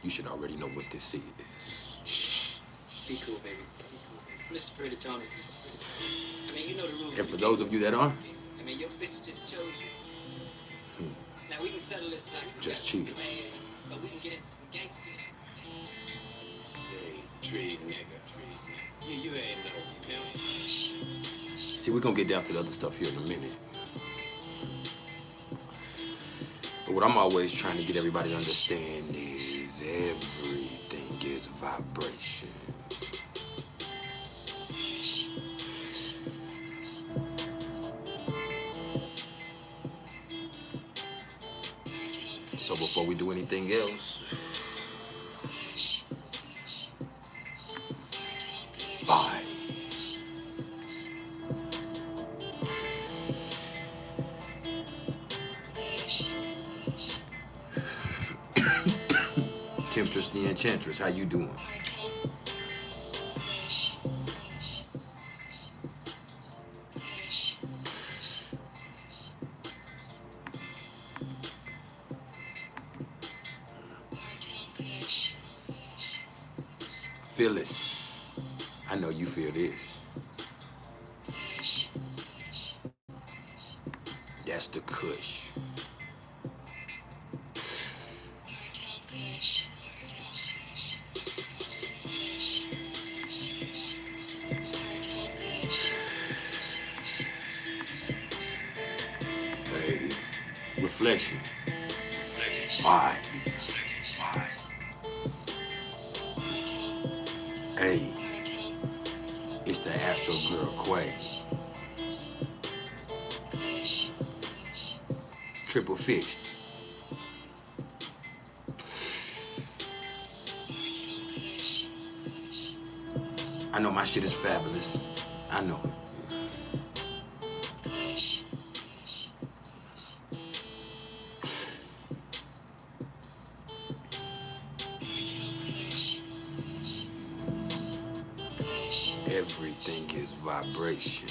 You should already know what this is. Be cool, baby. Mr. Pretty Tony. I mean, you know the rules. And for those of you that aren't, I mean, your bitch just chose you. Now we can settle this like just chill. So we can get into some gangsters. Say, tree nigga. You ain't no pimp. See, we're gonna get down to the other stuff here in a minute. But what I'm always trying to get everybody to understand is everything is vibration. So before we do anything else, vibe. Temptress the Enchantress, how you doing? Phyllis, I know you feel this. That's the Kush. Hey, reflection. Why? Hey, it's the Astro Girl Quay. Triple fixed. I know my shit is fabulous. I know it. Everything is vibration.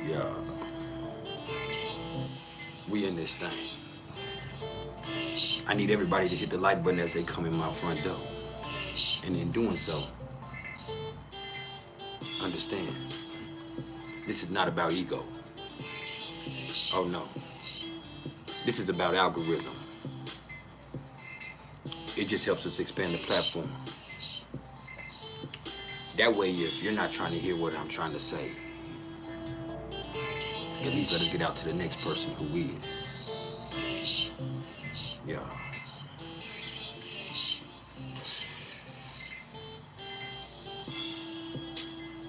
Yeah. We in this thing. I need everybody to hit the like button as they come in my front door. And in doing so, understand, this is not about ego. Oh no. This is about algorithm. It just helps us expand the platform. That way, if you're not trying to hear what I'm trying to say, at least let us get out to the next person who is. Yeah.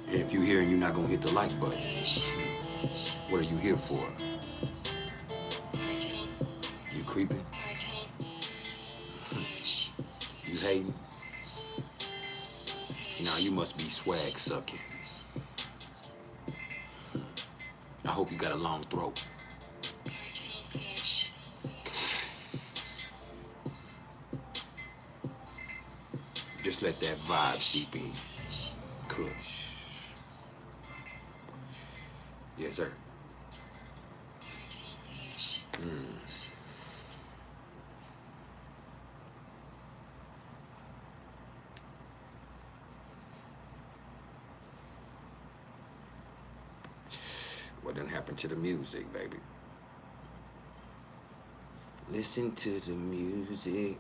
And if you're here and you're not gonna hit the like button, what are you here for? You creeping? You hating? Now you must be swag sucking. I hope you got a long throat. Just let that vibe seep in. Kush. Yes, sir. What done happened to the music, baby? Listen to the music.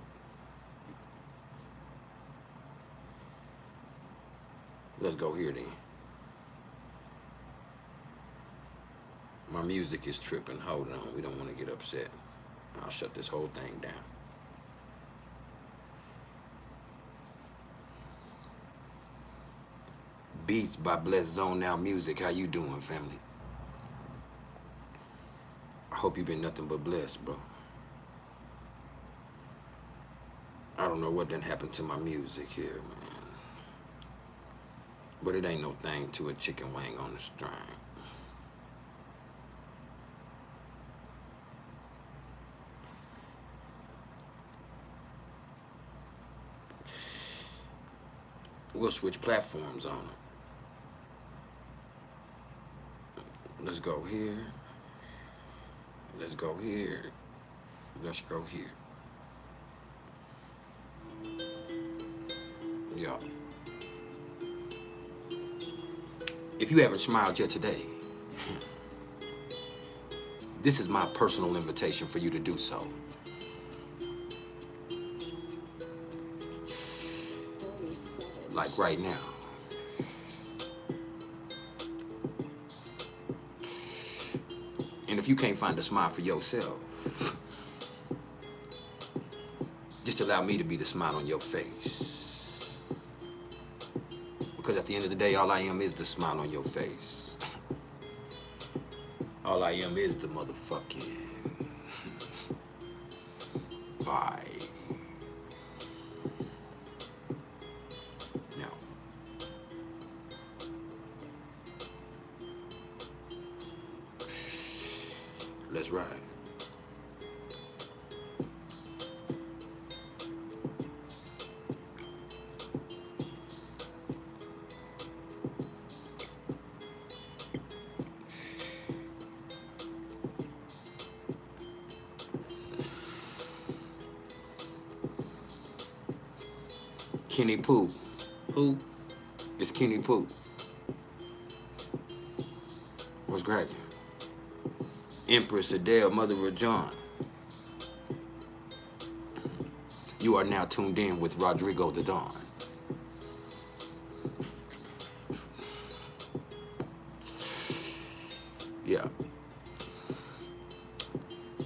Let's go here then. My music is tripping. Hold on. We don't want to get upset. I'll shut this whole thing down. Beats by Bless Zone Now Music. How you doing, family? I hope you've been nothing but blessed, bro. I don't know what done happened to my music here, man. But it ain't no thing to a chicken wing on the string. We'll switch platforms on them. Let's go here. Let's go here. Let's go here. Yeah. If you haven't smiled yet today, this is my personal invitation for you to do so. Like right now. And if you can't find a smile for yourself, just allow me to be the smile on your face. Because at the end of the day, all I am is the smile on your face. All I am is the motherfucking vibe. Now, let's ride. Kenny Pooh. Who? It's Kenny Pooh. What's cracking? Empress Adele, mother of John. You are now tuned in with Rodrigo the Don. Yeah.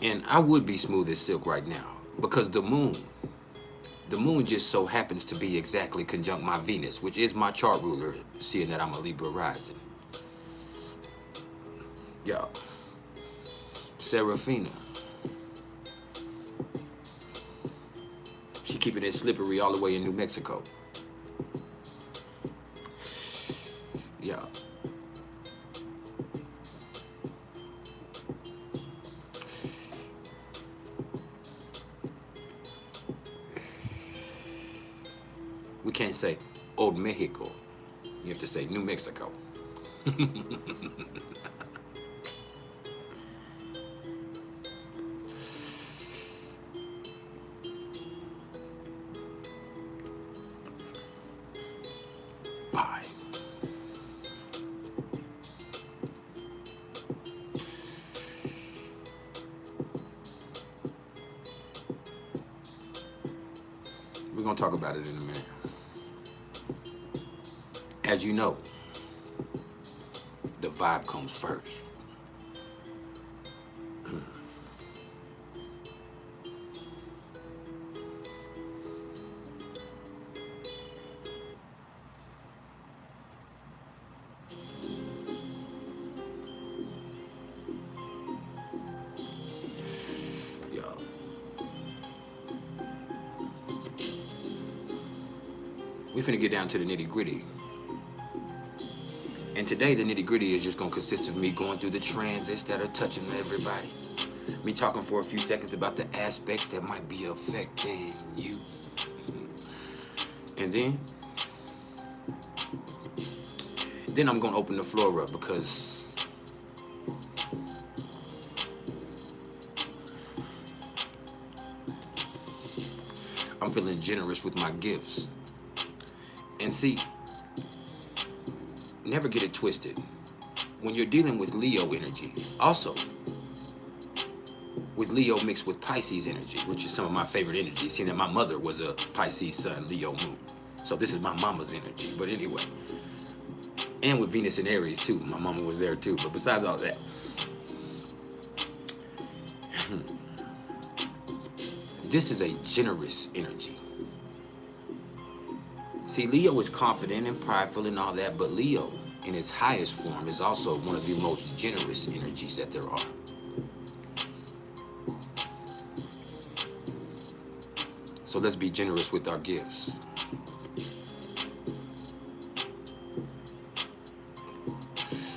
And I would be smooth as silk right now because the moon just so happens to be exactly conjunct my Venus, which is my chart ruler, seeing that I'm a Libra rising. Yeah. Serafina. She keeping it slippery all the way in New Mexico. Yeah. We can't say Old Mexico. You have to say New Mexico. Bye. We're going to talk about it in a minute. As you know, the vibe comes first. Yeah. We finna get down to the nitty-gritty. And today, the nitty-gritty is just going to consist of me going through the transits that are touching everybody. Me talking for a few seconds about the aspects that might be affecting you. And then I'm going to open the floor up because I'm feeling generous with my gifts. And see, never get it twisted. When you're dealing with Leo energy, also with Leo mixed with Pisces energy, which is some of my favorite energy, seeing that my mother was a Pisces sun, Leo moon. So this is my mama's energy. But anyway, and with Venus in Aries too. My mama was there too. But besides all that, this is a generous energy. See, Leo is confident and prideful and all that, but Leo, in its highest form, is also one of the most generous energies that there are. So let's be generous with our gifts.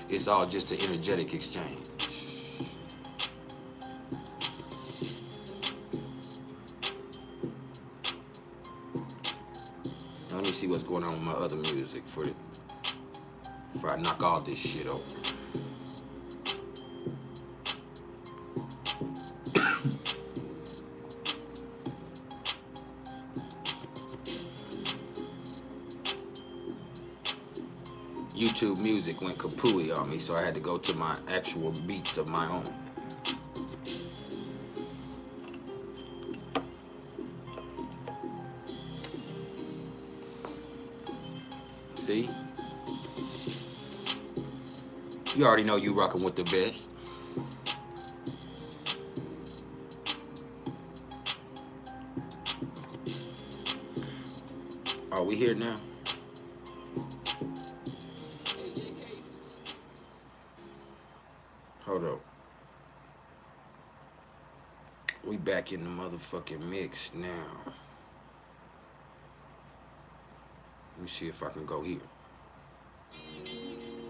It's all just an energetic exchange. Let me see what's going on with my other music before I knock all this shit over. YouTube music went kapooey on me, so I had to go to my actual beats of my own. See? You already know you rocking with the best. Are we here now? Hold up. We back in the motherfucking mix now. Let me see if I can go here.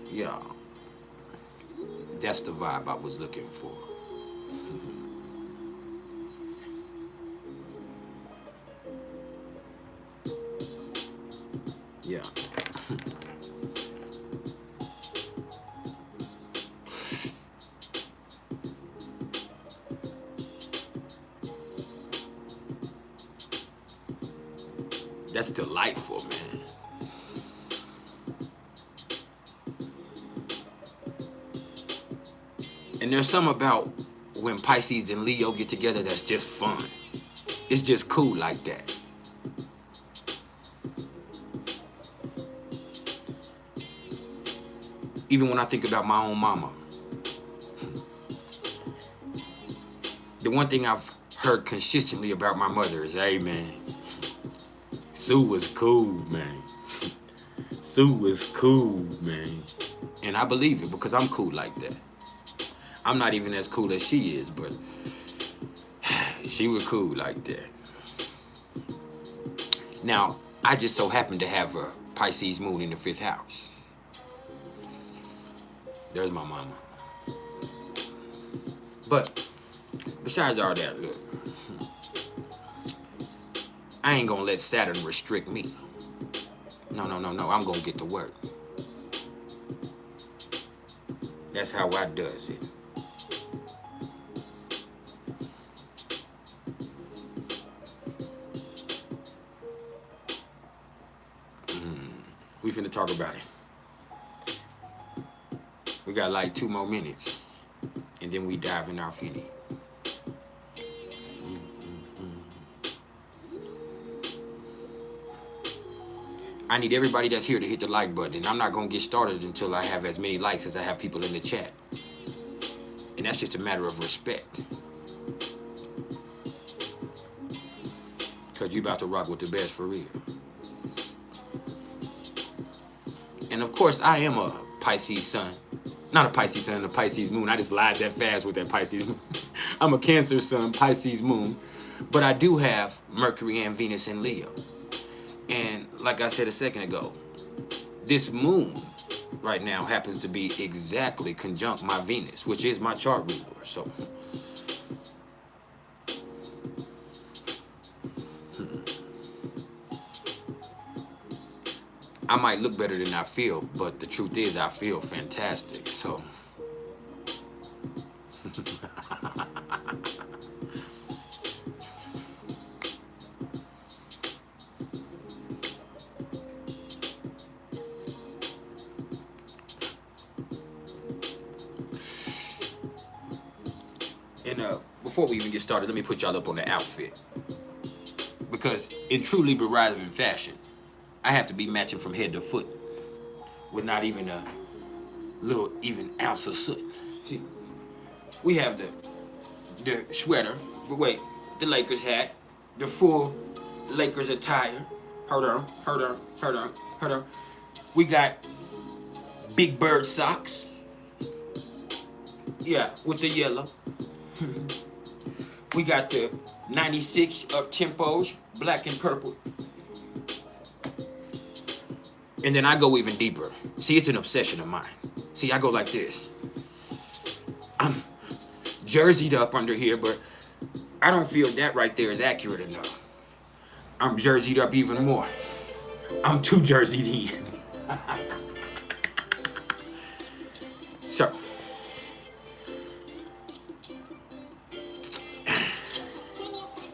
Yeah. That's the vibe I was looking for. Yeah. That's delightful, man. And there's something about when Pisces and Leo get together that's just fun. It's just cool like that. Even when I think about my own mama. The one thing I've heard consistently about my mother is, hey man, Sue was cool, man. Sue was cool, man. And I believe it because I'm cool like that. I'm not even as cool as she is, but she was cool like that. Now, I just so happen to have a Pisces moon in the 5th house. There's my mama. But besides all that, look, I ain't gonna let Saturn restrict me. No, I'm gonna get to work. That's how I does it. We finna talk about it. We got like 2 more minutes, and then we diving off in it. I need everybody that's here to hit the like button, and I'm not gonna get started until I have as many likes as I have people in the chat. And that's just a matter of respect. Cause you about to rock with the best for real. And of course, I am a Pisces sun. Not a Pisces sun, a Pisces moon. I just lied that fast with that Pisces moon. I'm a Cancer sun, Pisces moon. But I do have Mercury and Venus in Leo. And like I said a second ago, this moon right now happens to be exactly conjunct my Venus, which is my chart ruler. So, I might look better than I feel, but the truth is I feel fantastic. So, and before we even get started, let me put y'all up on the outfit. Because in true Libra rising fashion, I have to be matching from head to foot with not even a little even ounce of soot. See, we have the sweater, but wait, the Lakers hat, the full Lakers attire. Hold on. We got Big Bird socks. Yeah, with the yellow. We got the 96 up tempos, black and purple. And then I go even deeper. See, it's an obsession of mine. See, I go like this. I'm jerseyed up under here, but I don't feel that right there is accurate enough. I'm jerseyed up even more. I'm too jerseyed in. So,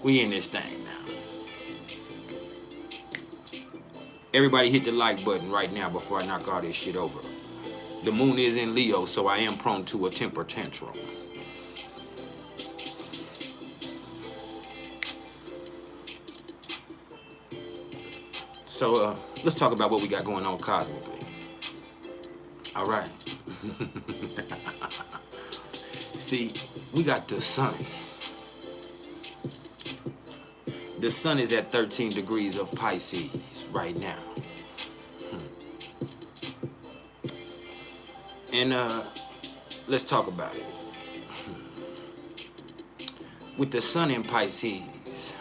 we in this thing now. Everybody hit the like button right now before I knock all this shit over. The moon is in Leo, so I am prone to a temper tantrum. So let's talk about what we got going on cosmically. All right. See, we got the sun. The sun is at 13 degrees of Pisces right now. And let's talk about it. With the sun in Pisces,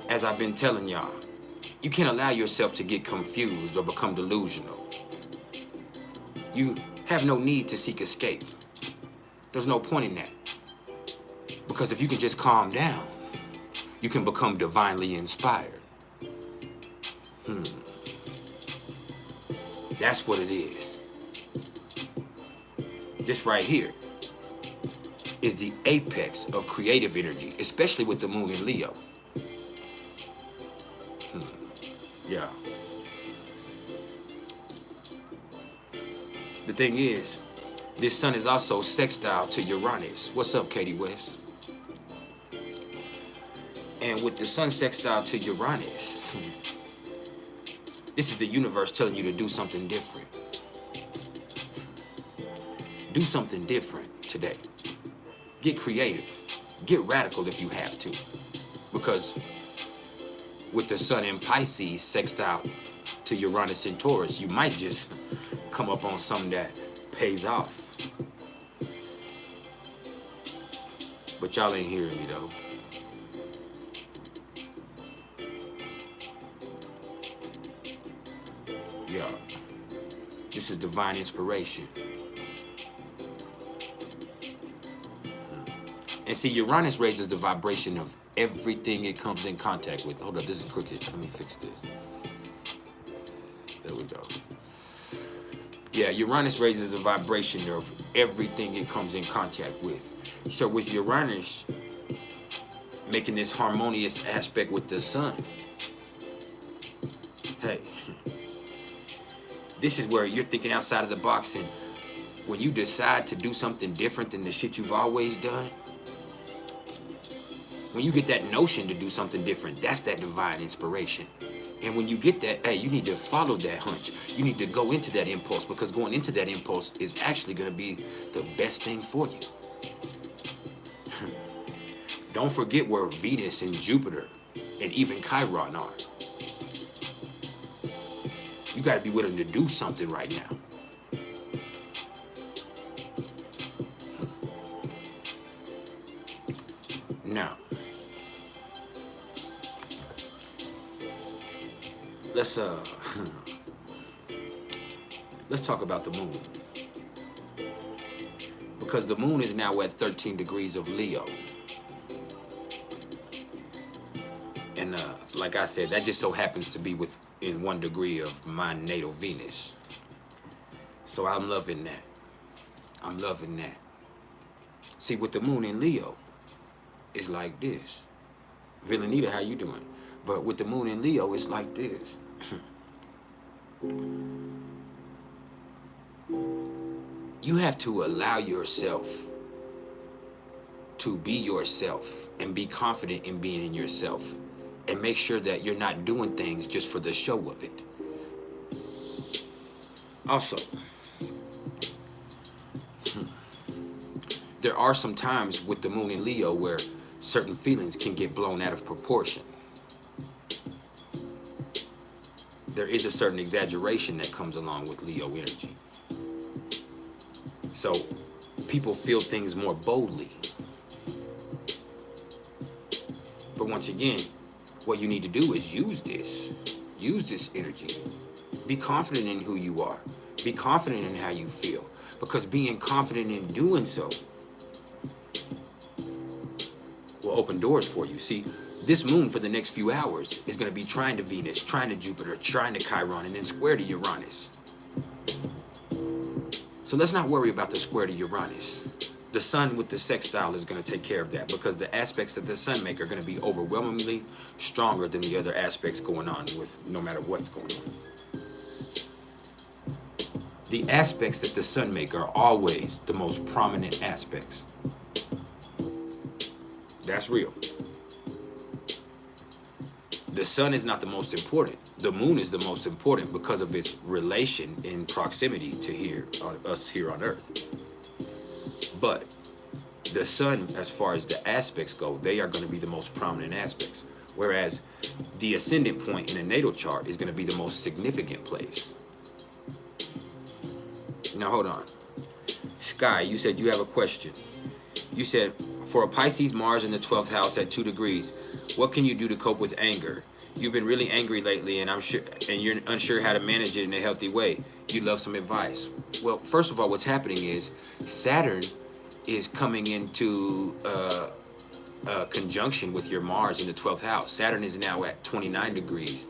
as I've been telling y'all, you can't allow yourself to get confused or become delusional. You have no need to seek escape. There's no point in that. Because if you can just calm down, you can become divinely inspired. That's what it is. This right here is the apex of creative energy, especially with the moon in Leo. Yeah. The thing is, this sun is also sextile to Uranus. What's up, Katie West? And with the sun sextile to Uranus, this is the universe telling you to do something different. Do something different today. Get creative. Get radical if you have to. Because with the sun in Pisces sextile to Uranus in Taurus, you might just come up on something that pays off. But y'all ain't hearing me though. Yeah. This is divine inspiration. And see, Uranus raises the vibration of everything it comes in contact with. Hold up, this is crooked. Let me fix this. There we go. Yeah, Uranus raises the vibration of everything it comes in contact with. So with Uranus making this harmonious aspect with the sun, hey, this is where you're thinking outside of the box, and when you decide to do something different than the shit you've always done, when you get that notion to do something different, that's that divine inspiration. And when you get that, hey, you need to follow that hunch. You need to go into that impulse, because going into that impulse is actually going to be the best thing for you. Don't forget where Venus and Jupiter and even Chiron are. You got to be willing to do something right now. Now, let's talk about the moon. Because the moon is now at 13 degrees of Leo. And like I said, that just so happens to be within 1 degree of my natal Venus. So I'm loving that. I'm loving that. See, with the moon in Leo, it's like this. Villanita, how you doing? But with the moon in Leo, it's like this. You have to allow yourself to be yourself and be confident in being in yourself, and make sure that you're not doing things just for the show of it. Also, there are some times with the moon in Leo where certain feelings can get blown out of proportion. There is a certain exaggeration that comes along with Leo energy. So people feel things more boldly. But once again, what you need to do is use this energy. Be confident in who you are. Be confident in how you feel. Because being confident in doing so will open doors for you. See, this moon for the next few hours is going to be trying to Venus, trying to Jupiter, trying to Chiron, and then square to Uranus. So let's not worry about the square to Uranus. the sun with the sextile is going to take care of that, because the aspects that the sun make are going to be overwhelmingly stronger than the other aspects going on with no matter what's going on. The aspects that the sun make are always the most prominent aspects. That's real. The sun is not the most important. The moon is the most important because of its relation in proximity to us here on Earth. But the sun, as far as the aspects go, they are going to be the most prominent aspects. Whereas the ascendant point in a natal chart is going to be the most significant place. Now, hold on. Sky, you said you have a question. You said, for a Pisces Mars in the 12th house at 2 degrees, what can you do to cope with anger? You've been really angry lately, and you're unsure how to manage it in a healthy way. You'd love some advice. Well, first of all, what's happening is Saturn is coming into conjunction with your Mars in the 12th house. Saturn is now at 29 degrees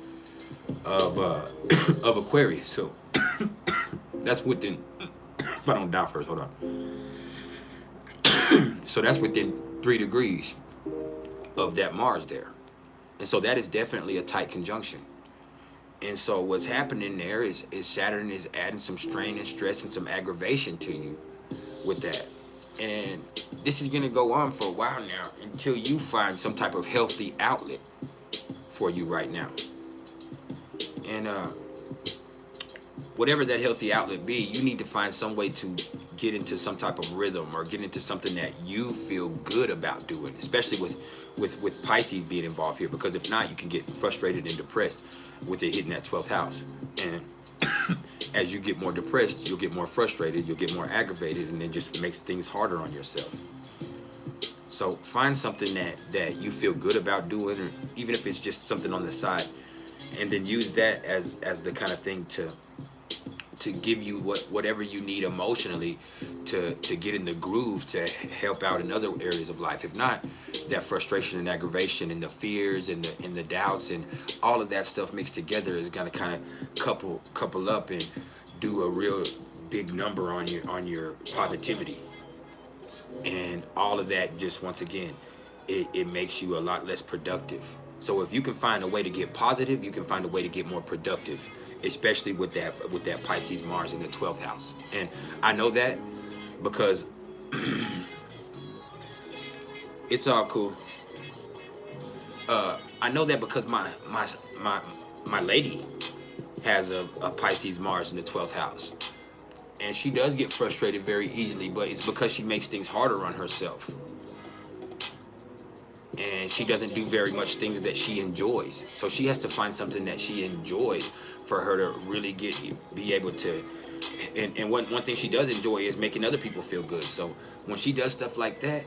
of Aquarius. So that's within, if I don't die first, hold on. So that's within 3 degrees of that Mars there. And so that is definitely a tight conjunction. And so what's happening there is Saturn is adding some strain and stress and some aggravation to you with that. And this is going to go on for a while now until you find some type of healthy outlet for you right now. And whatever that healthy outlet be, you need to find some way to get into some type of rhythm or get into something that you feel good about doing, especially with Pisces being involved here, because if not, you can get frustrated and depressed with it hitting that 12th house. And as you get more depressed, you'll get more frustrated, you'll get more aggravated, and it just makes things harder on yourself. So find something that you feel good about doing, or even if it's just something on the side, and then use that as the kind of thing to give you whatever you need emotionally to get in the groove to help out in other areas of life. If not, that frustration and aggravation and the fears and the doubts and all of that stuff mixed together is gonna kind of couple up and do a real big number on your positivity. And all of that, just once again, it makes you a lot less productive. So if you can find a way to get positive, you can find a way to get more productive, especially with that Pisces Mars in the 12th house. And I know that because it's all cool. I know that because my lady has a Pisces Mars in the 12th house. And she does get frustrated very easily, but it's because she makes things harder on herself. And she doesn't do very much things that she enjoys. So she has to find something that she enjoys for her to really be able to. And one thing she does enjoy is making other people feel good. So when she does stuff like that,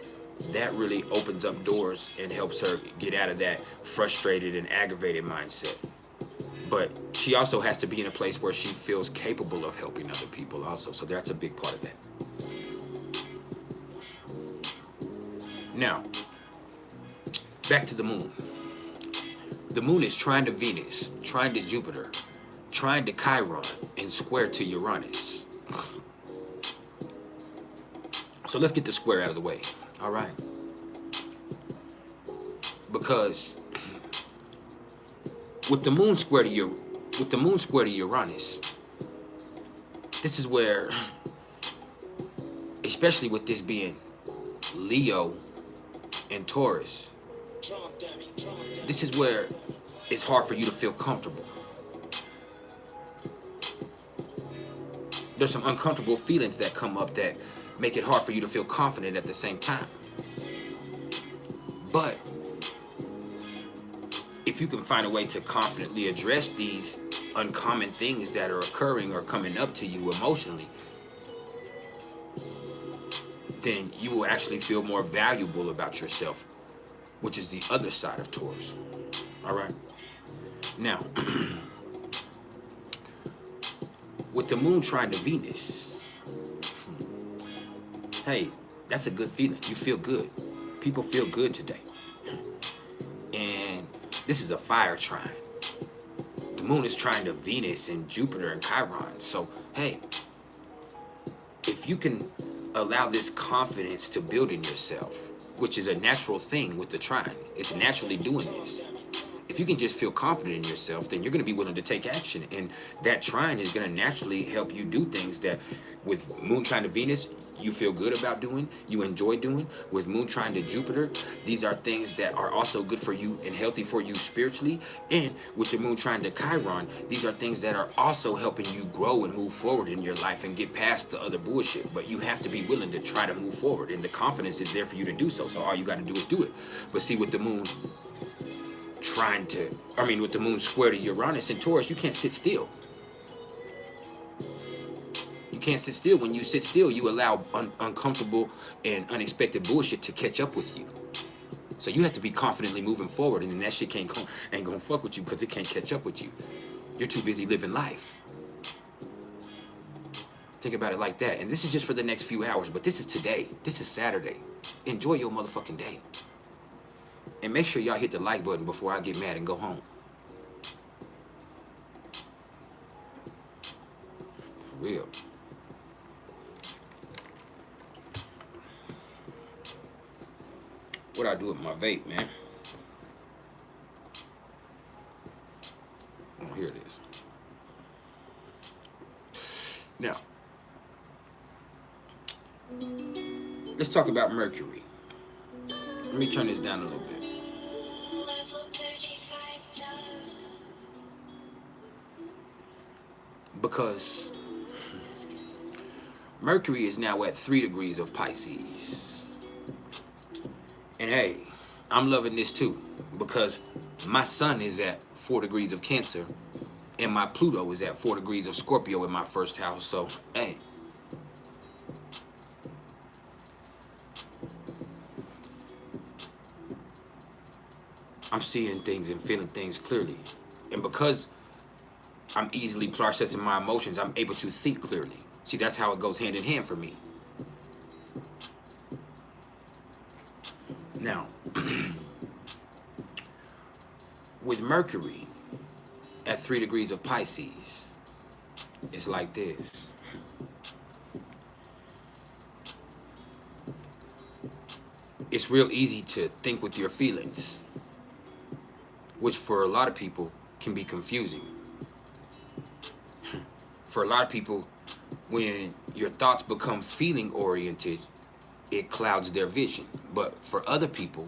that really opens up doors and helps her get out of that frustrated and aggravated mindset. But she also has to be in a place where she feels capable of helping other people also. So that's a big part of that. Now, back to the moon. The moon is trine to Venus, trine to Jupiter, trine to Chiron, and square to Uranus. So let's get the square out of the way, all right? Because with the moon square to Uranus, this is where, especially with this being Leo and Taurus, this is where it's hard for you to feel comfortable. There's some uncomfortable feelings that come up that make it hard for you to feel confident at the same time. But if you can find a way to confidently address these uncommon things that are occurring or coming up to you emotionally, then you will actually feel more valuable about yourself, which is the other side of Taurus. All right. Now, with the moon trine to Venus, hey, that's a good feeling. You feel good. People feel good today. And this is a fire trine. The moon is trine to Venus and Jupiter and Chiron. So, hey, if you can allow this confidence to build in yourself, which is a natural thing with the trine. It's naturally doing this. If you can just feel confident in yourself, then you're going to be willing to take action. And that trine is going to naturally help you do things that with Moon trine to Venus, you feel good about doing, you enjoy doing. With Moon trine to Jupiter, these are things that are also good for you and healthy for you spiritually. And with the Moon trine to Chiron, these are things that are also helping you grow and move forward in your life and get past the other bullshit. But you have to be willing to try to move forward, and the confidence is there for you to do so. So all you got to do is do it. But see, with the Moon with the Moon square to Uranus and Taurus, you can't sit still. You can't sit still. When you sit still, you allow uncomfortable and unexpected bullshit to catch up with you. So you have to be confidently moving forward, and then that shit ain't gonna fuck with you because it can't catch up with you. You're too busy living life. Think about it like that. And this is just for the next few hours, but this is today. This is Saturday. Enjoy your motherfucking day. And make sure y'all hit the like button before I get mad and go home. For real. What I do with my vape, man? Oh, here it is. Now, let's talk about Mercury. Let me turn this down a little bit. Because Mercury is now at 3 degrees of Pisces. And hey, I'm loving this too, because my sun is at 4 degrees of Cancer and my Pluto is at 4 degrees of Scorpio in my first house. So, hey. I'm seeing things and feeling things clearly. And because I'm easily processing my emotions, I'm able to think clearly. See, that's how it goes hand in hand for me. Now, with Mercury at 3 degrees of Pisces, it's like this. It's real easy to think with your feelings, which for a lot of people can be confusing. For a lot of people, when your thoughts become feeling oriented, it clouds their vision. But for other people,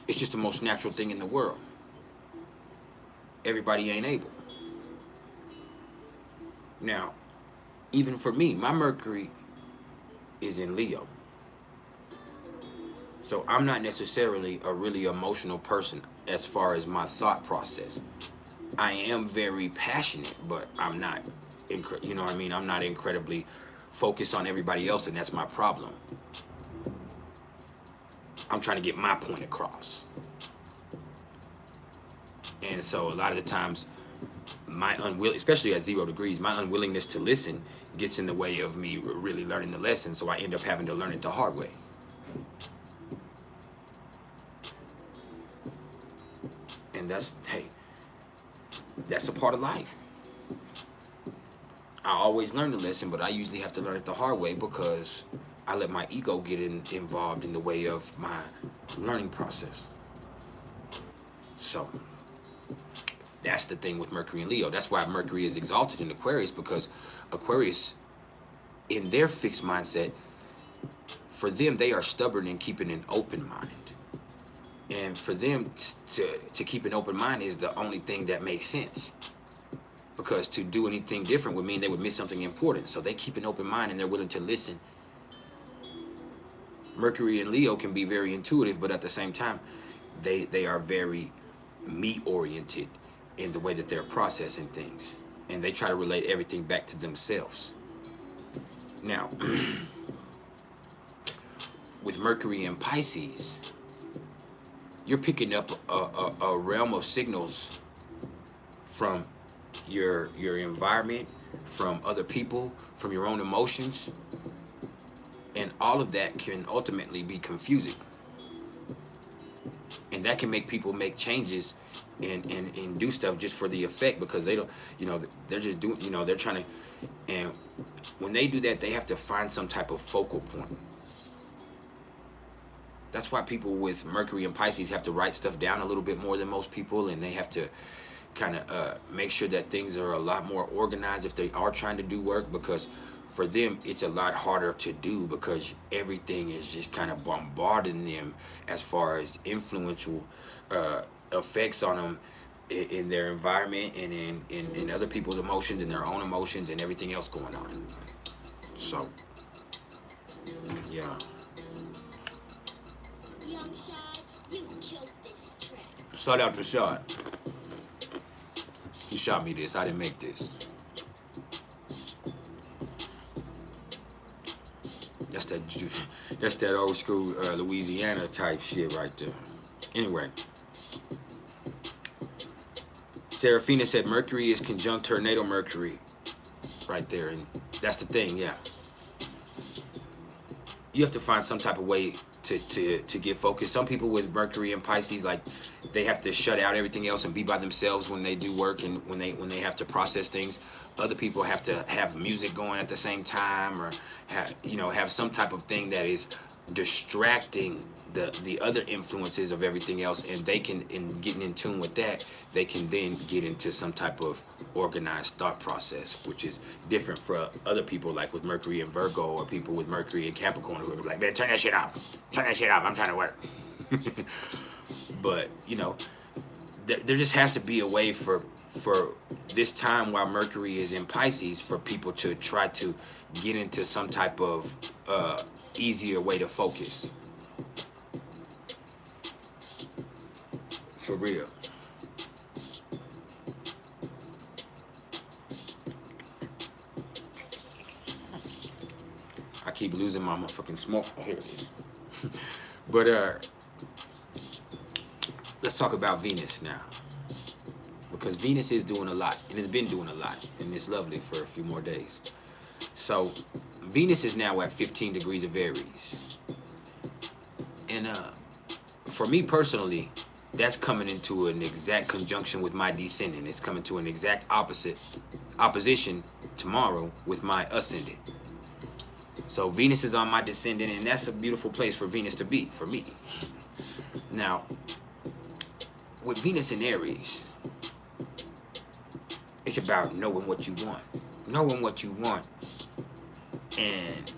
it's just the most natural thing in the world. Everybody ain't able. Now, even for me, my Mercury is in Leo. So I'm not necessarily a really emotional person as far as my thought process. I am very passionate, but I'm not, you know what I mean? I'm not incredibly focused on everybody else, and that's my problem. I'm trying to get my point across. And so a lot of the times, especially at 0 degrees, my unwillingness to listen gets in the way of me really learning the lesson, so I end up having to learn it the hard way. And that's a part of life. I always learn the lesson, but I usually have to learn it the hard way because I let my ego get involved in the way of my learning process. So that's the thing with Mercury and Leo. That's why Mercury is exalted in Aquarius, because Aquarius, in their fixed mindset, for them, they are stubborn in keeping an open mind. And for them to keep an open mind is the only thing that makes sense. Because to do anything different would mean they would miss something important. So they keep an open mind and they're willing to listen. Mercury and Leo can be very intuitive, but at the same time, they are very me-oriented in the way that they're processing things. And they try to relate everything back to themselves. Now, with Mercury and Pisces, you're picking up a realm of signals from your environment, from other people, from your own emotions. And all of that can ultimately be confusing. And that can make people make changes and do stuff just for the effect, because they don't, they're just doing, they're trying to, And when they do that, they have to find some type of focal point. That's why people with Mercury and Pisces have to write stuff down a little bit more than most people, and they have to kind of make sure that things are a lot more organized if they are trying to do work, because for them it's a lot harder to do because everything is just kind of bombarding them as far as influential effects on them in their environment and in other people's emotions and their own emotions and everything else going on. So yeah. Young Shad, you killed this track. Shout out to Shad. He shot me this. I didn't make this. That's that old school Louisiana type shit right there. Anyway, Serafina said Mercury is conjunct her natal Mercury right there, and that's the thing. Yeah, you have to find some type of way to get focused. Some people with Mercury and Pisces, like, they have to shut out everything else and be by themselves when they do work and when they have to process things. Other people have to have music going at the same time, or have some type of thing that is distracting the other influences of everything else, and they can, in getting in tune with that, they can then get into some type of organized thought process, which is different for other people, like with Mercury and Virgo, or people with Mercury and Capricorn, who are like, man, turn that shit off, I'm trying to work. But there just has to be a way for this time while Mercury is in Pisces for people to try to get into some type of easier way to focus. For real. I keep losing my motherfucking smoke. Oh, here it is. But let's talk about Venus now, because Venus is doing a lot, and it's been doing a lot, and it's lovely for a few more days. So Venus is now at 15 degrees of Aries, and for me personally, that's coming into an exact conjunction with my descendant. It's coming to an exact opposition tomorrow with my ascendant. So Venus is on my descendant, and that's a beautiful place for Venus to be for me. Now, with Venus in Aries, it's about knowing what you want, and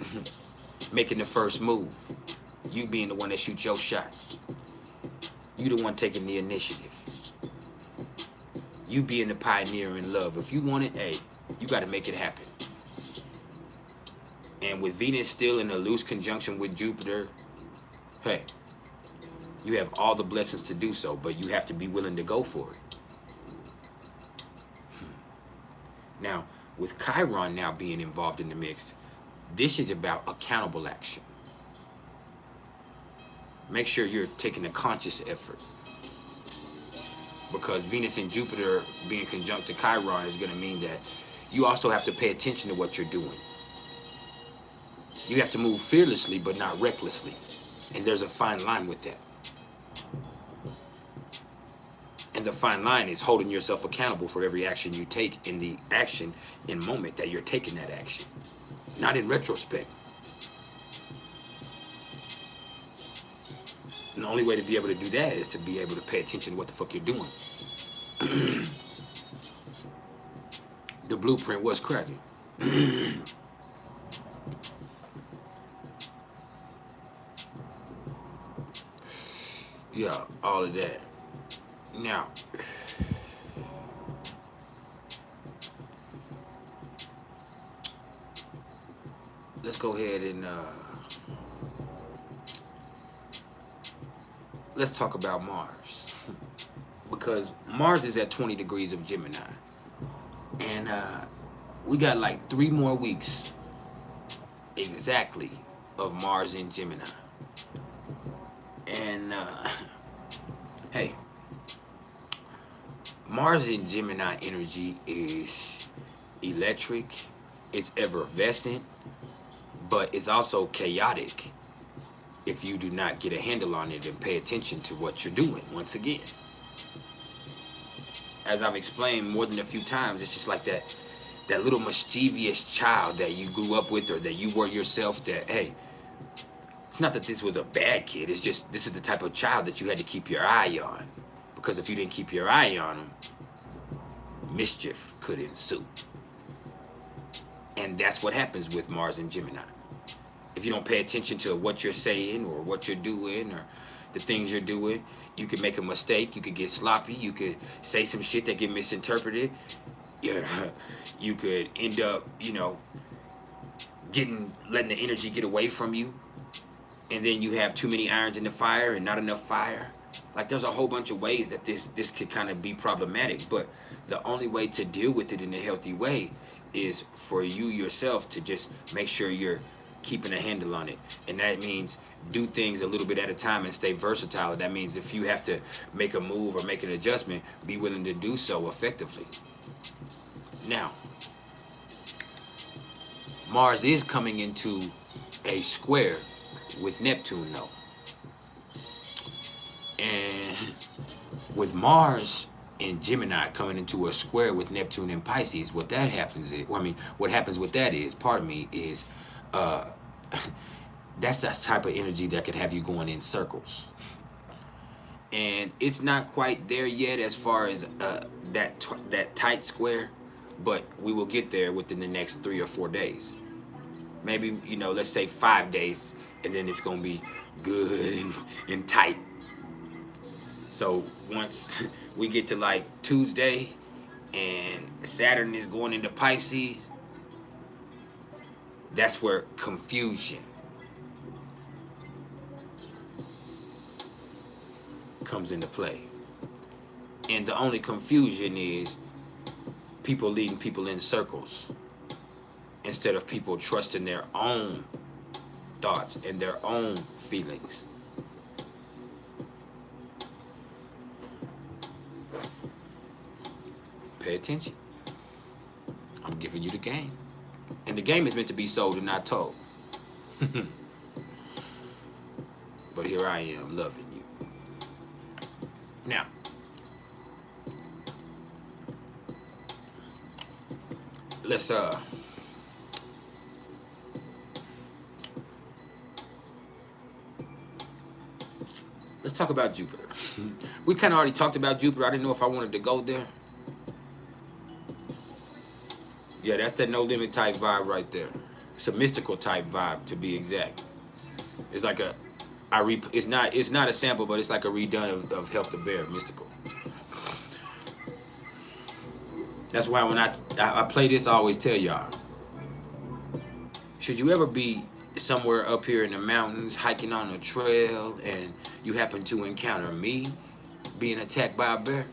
making the first move. You being the one that shoots your shot. You the one taking the initiative. You being the pioneer in love. If you want it, hey, you got to make it happen. And with Venus still in a loose conjunction with Jupiter, hey, you have all the blessings to do so, but you have to be willing to go for it. Now, with Chiron now being involved in the mix, this is about accountable action. Make sure you're taking a conscious effort, because Venus and Jupiter being conjunct to Chiron is going to mean that you also have to pay attention to what you're doing. You have to move fearlessly, but not recklessly. And there's a fine line with that. And the fine line is holding yourself accountable for every action you take in the action in moment that you're taking that action, not in retrospect. And the only way to be able to do that is to be able to pay attention to what the fuck you're doing. The blueprint was cracking. Yeah, all of that. Now, let's go ahead and let's talk about Mars, because Mars is at 20 degrees of Gemini, and we got like 3 more weeks exactly of Mars in Gemini. And hey, Mars in Gemini energy is electric, it's effervescent, but it's also chaotic if you do not get a handle on it and pay attention to what you're doing. Once again, as I've explained more than a few times, it's just like that that little mischievous child that you grew up with or that you were yourself, that, hey, it's not that this was a bad kid. It's just this is the type of child that you had to keep your eye on. Because if you didn't keep your eye on him, mischief could ensue. And that's what happens with Mars and Gemini. If you don't pay attention to what you're saying or what you're doing or the things you're doing, you could make a mistake. You could get sloppy. You could say some shit that get misinterpreted. You could end up, you know, letting the energy get away from you. And then you have too many irons in the fire and not enough fire. Like, there's a whole bunch of ways that this could kind of be problematic. But the only way to deal with it in a healthy way is for you yourself to just make sure you're keeping a handle on it. And that means do things a little bit at a time and stay versatile. That means if you have to make a move or make an adjustment, be willing to do so effectively. Now, Mars is coming into a square with Neptune, though. And with Mars and Gemini coming into a square with Neptune and Pisces, what that happens is, well, I mean, what happens with that is, pardon me, is that's that type of energy that could have you going in circles. And it's not quite there yet as far as that tight square, but we will get there within the next 3 or 4 days. Maybe, you know, let's say 5 days, and then it's going to be good and tight. So once we get to like Tuesday and Saturn is going into Pisces, that's where confusion comes into play. And the only confusion is people leading people in circles instead of people trusting their own thoughts and their own feelings. Pay attention. I'm giving you the game. And the game is meant to be sold and not told. But here I am loving you. Now, let's talk about Jupiter. We kind of already talked about Jupiter. I didn't know if I wanted to go there. Yeah, that's that no limit type vibe right there. It's a mystical type vibe, to be exact. It's like it's not a sample, but it's like a redone of Help the Bear, mystical. That's why when I play this, I always tell y'all, should you ever be somewhere up here in the mountains, hiking on a trail, and you happen to encounter me being attacked by a bear,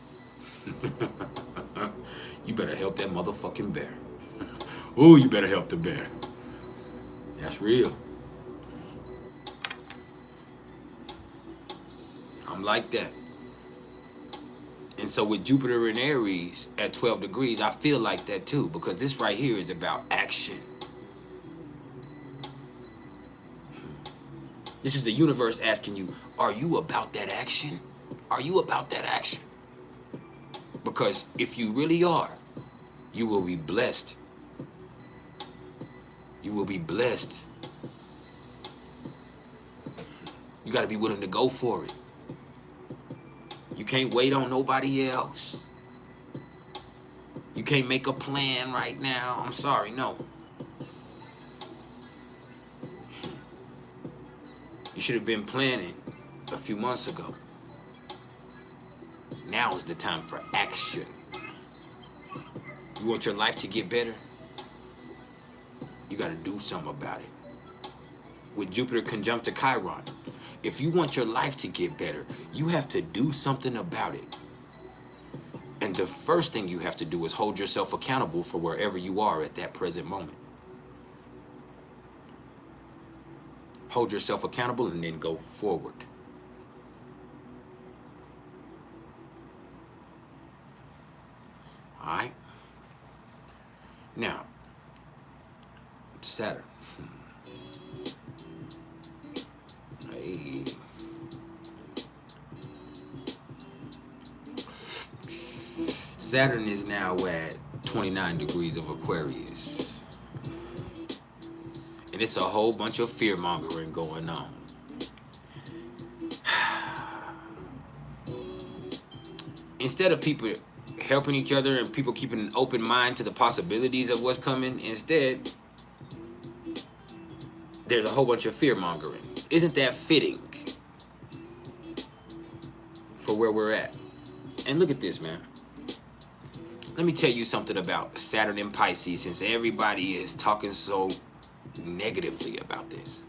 you better help that motherfucking bear. Ooh, you better help the bear. That's real. I'm like that. And so with Jupiter in Aries at 12 degrees, I feel like that too, because this right here is about action. This is the universe asking you, are you about that action? Are you about that action? Because if you really are, you will be blessed. You will be blessed. You got to be willing to go for it. You can't wait on nobody else. You can't make a plan right now. I'm sorry, no. You should have been planning a few months ago. Now is the time for action. You want your life to get better? You got to do something about it. With Jupiter conjunct to Chiron, if you want your life to get better, you have to do something about it. And the first thing you have to do is hold yourself accountable for wherever you are at that present moment. Hold yourself accountable and then go forward. All right? Now, Saturn. Hey. Saturn is now at 29 degrees of Aquarius. And it's a whole bunch of fear mongering going on. Instead of people helping each other and people keeping an open mind to the possibilities of what's coming, instead, there's a whole bunch of fear mongering. Isn't that fitting for where we're at? And look at this, man. Let me tell you something about Saturn and Pisces, since everybody is talking so negatively about this.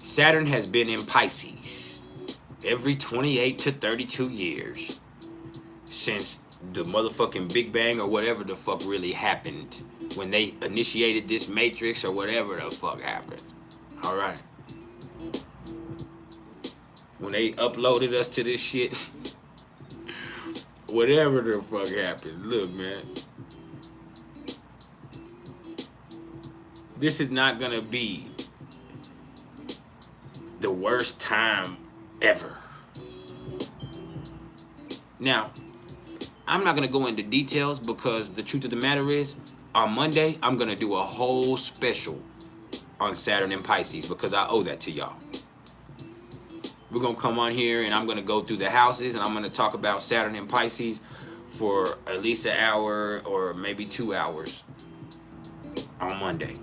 Saturn has been in Pisces every 28 to 32 years since the motherfucking Big Bang or whatever the fuck really happened, when they initiated this matrix or whatever the fuck happened. All right. When they uploaded us to this shit, whatever the fuck happened. Look, man, this is not gonna be the worst time ever. Now, I'm not gonna go into details because the truth of the matter is, on Monday, I'm gonna do a whole special on Saturn and Pisces because I owe that to y'all. We're gonna come on here and I'm gonna go through the houses and I'm gonna talk about Saturn and Pisces for at least an hour or maybe 2 hours on Monday.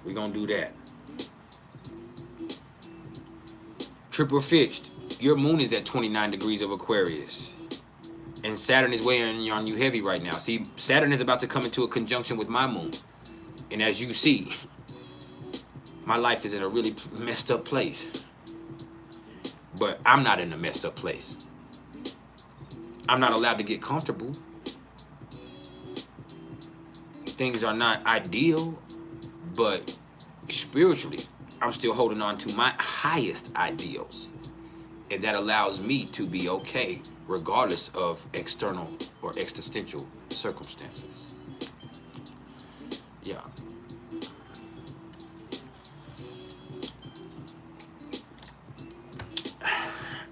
We're gonna do that. Triple fixed. Your moon is at 29 degrees of Aquarius. And Saturn is weighing on you heavy right now. See, Saturn is about to come into a conjunction with my moon. And as you see, my life is in a really messed up place. But I'm not in a messed up place. I'm not allowed to get comfortable. Things are not ideal, but spiritually, I'm still holding on to my highest ideals. And that allows me to be okay regardless of external or existential circumstances. Yeah.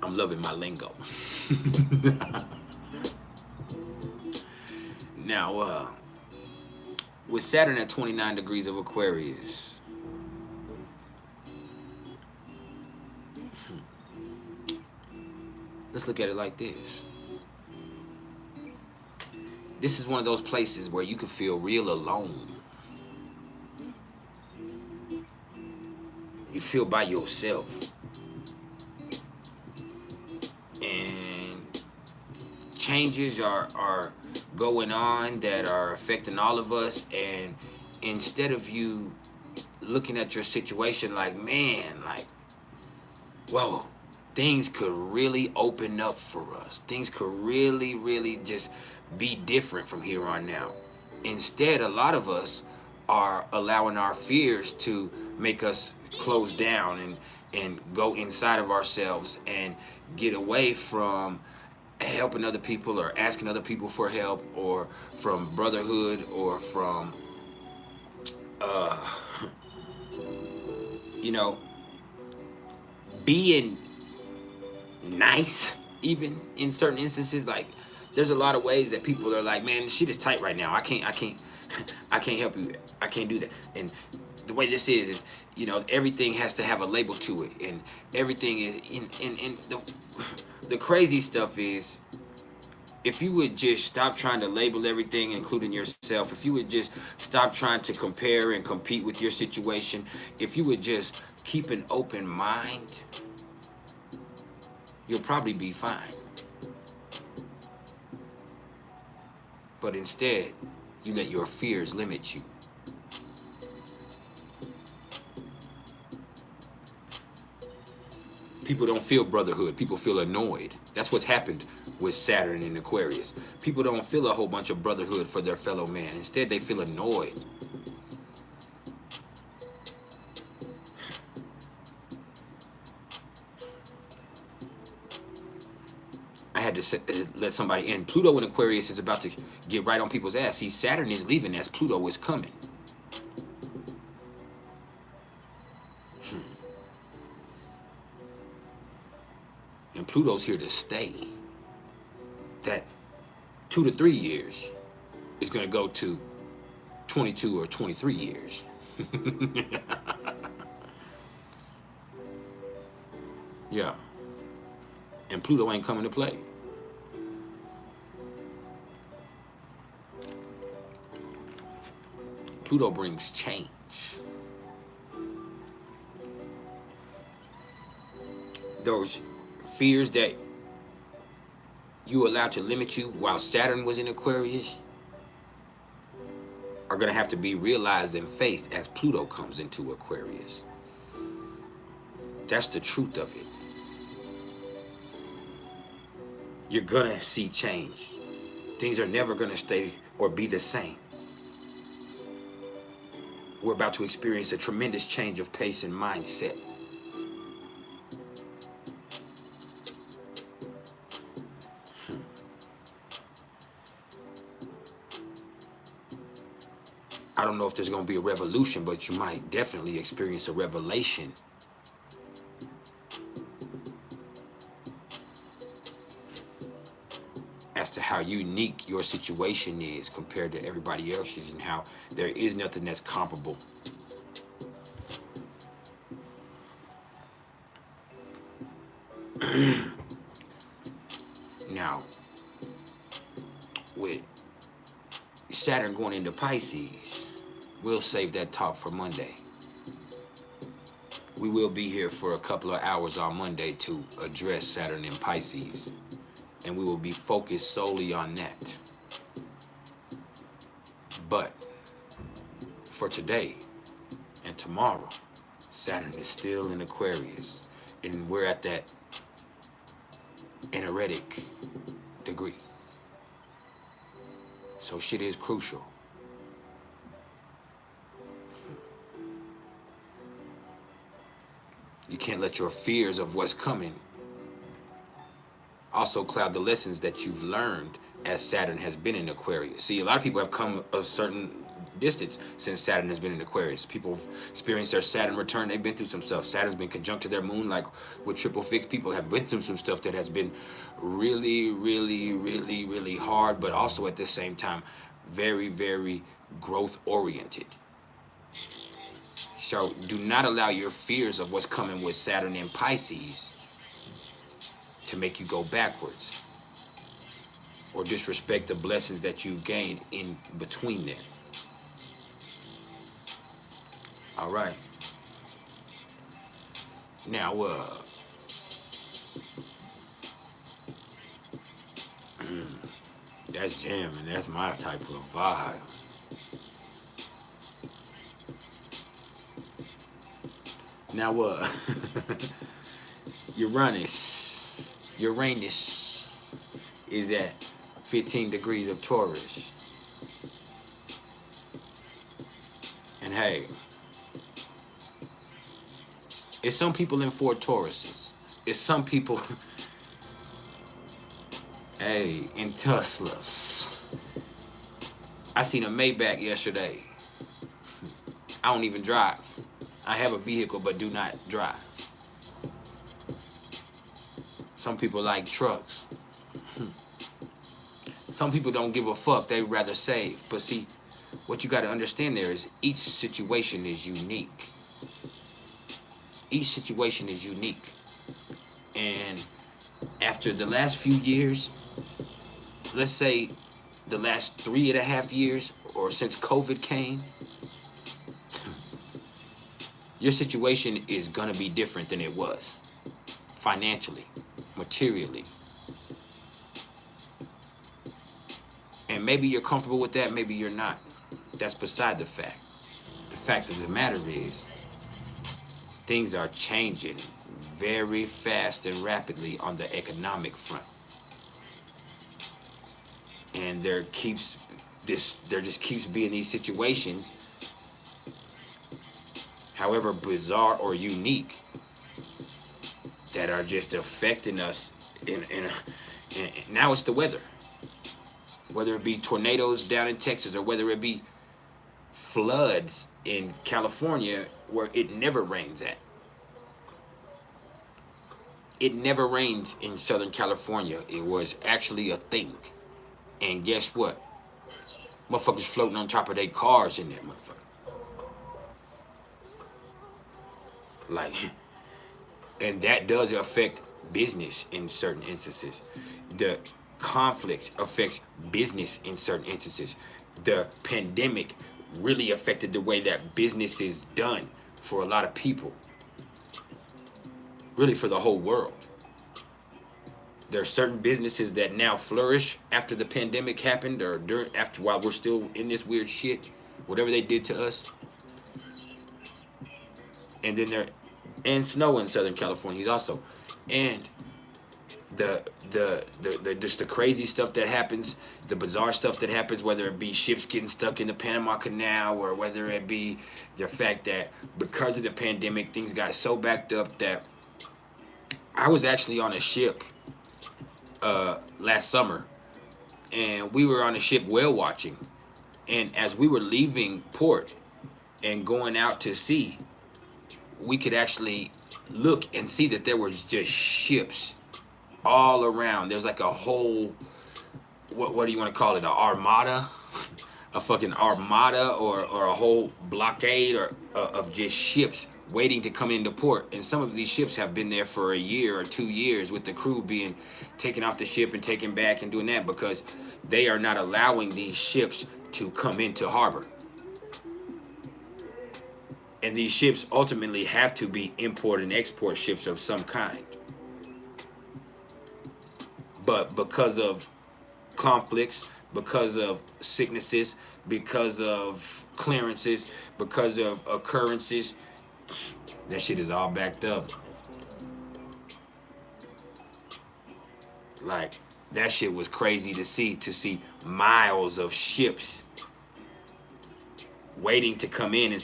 I'm loving my lingo. Now, with Saturn at 29 degrees of Aquarius, let's look at it like this. This is one of those places where you can feel real alone. You feel by yourself. And changes are going on that are affecting all of us. And instead of you looking at your situation like, man, like, whoa, things could really open up for us. Things could really, really just be different from here on out. Instead, a lot of us are allowing our fears to make us close down and go inside of ourselves and get away from helping other people or asking other people for help or from brotherhood or from, you know, being nice, even in certain instances. Like, there's a lot of ways that people are like, man, shit is tight right now. I can't help you. I can't do that. And the way this is, you know, everything has to have a label to it, and everything is in the crazy stuff is, if you would just stop trying to label everything, including yourself, if you would just stop trying to compare and compete with your situation, if you would just keep an open mind, you'll probably be fine. But instead, you let your fears limit you. People don't feel brotherhood. People feel annoyed. That's what's happened with Saturn in Aquarius. People don't feel a whole bunch of brotherhood for their fellow man. Instead, they feel annoyed. I had to let somebody in. Pluto in Aquarius is about to get right on people's ass. See, Saturn is leaving as Pluto is coming. Pluto's here to stay. That 2 to 3 years is going to go to 22 or 23 years. Yeah. And Pluto ain't coming to play. Pluto brings change. Those fears that you allowed to limit you while Saturn was in Aquarius are going to have to be realized and faced as Pluto comes into Aquarius. That's the truth of it. You're going to see change. Things are never going to stay or be the same. We're about to experience a tremendous change of pace and mindset. I don't know if there's going to be a revolution, but you might definitely experience a revelation. As to how unique your situation is compared to everybody else's, and how there is nothing that's comparable. Now, with Saturn going into Pisces, we'll save that talk for Monday. We will be here for a couple of hours on Monday to address Saturn in Pisces. And we will be focused solely on that. But for today and tomorrow, Saturn is still in Aquarius. And we're at that energetic degree. So shit is crucial. You can't let your fears of what's coming also cloud the lessons that you've learned as Saturn has been in Aquarius. See, a lot of people have come a certain distance since Saturn has been in Aquarius. People have experienced their Saturn return. They've been through some stuff. Saturn's been conjunct to their moon, like with triple fix. People have been through some stuff that has been really, really, really, really hard, but also at the same time, very, very growth oriented. So do not allow your fears of what's coming with Saturn in Pisces to make you go backwards or disrespect the blessings that you've gained in between there. All right. Now, that's jamming. That's my type of vibe. Now, Uranus is at 15 degrees of Taurus. And hey, it's some people in 4 Tauruses. It's some people, hey, in Teslas. I seen a Maybach yesterday. I don't even drive. I have a vehicle but do not drive. Some people like trucks. Some people don't give a fuck. They'd rather save. But see, what you got to understand there is each situation is unique. Each situation is unique. And after the last few years, let's say the last 3.5 years or since COVID came, your situation is going to be different than it was financially, materially. And maybe you're comfortable with that, maybe you're not. That's beside the fact. The fact of the matter is, things are changing very fast and rapidly on the economic front. And there just keeps being these situations, however bizarre or unique, that are just affecting us. And now it's the weather. Whether it be tornadoes down in Texas or whether it be floods in California where it never rains at. it never rains in Southern California. It was actually a thing. And guess what? Motherfuckers floating on top of their cars in that motherfucker. Like, and that does affect business in certain instances. The conflicts affects business in certain instances. The pandemic really affected the way that business is done for a lot of people. Really for the whole world. There are certain businesses that now flourish after the pandemic happened, or while we're still in this weird shit, whatever they did to us. And then and snow in Southern California. He's also, and just the crazy stuff that happens, the bizarre stuff that happens, whether it be ships getting stuck in the Panama Canal, or whether it be the fact that because of the pandemic things got so backed up that I was actually on a ship last summer, and we were on a ship whale watching, and as we were leaving port and going out to sea, we could actually look and see that there was just ships all around. There's like a whole, what do you want to call it, an armada? A fucking armada, or a whole blockade of just ships waiting to come into port. And some of these ships have been there for a year or 2 years, with the crew being taken off the ship and taken back and doing that because they are not allowing these ships to come into harbor. And these ships ultimately have to be import and export ships of some kind. But because of conflicts, because of sicknesses, because of clearances, because of occurrences, that shit is all backed up. Like, that shit was crazy to see miles of ships waiting to come in, and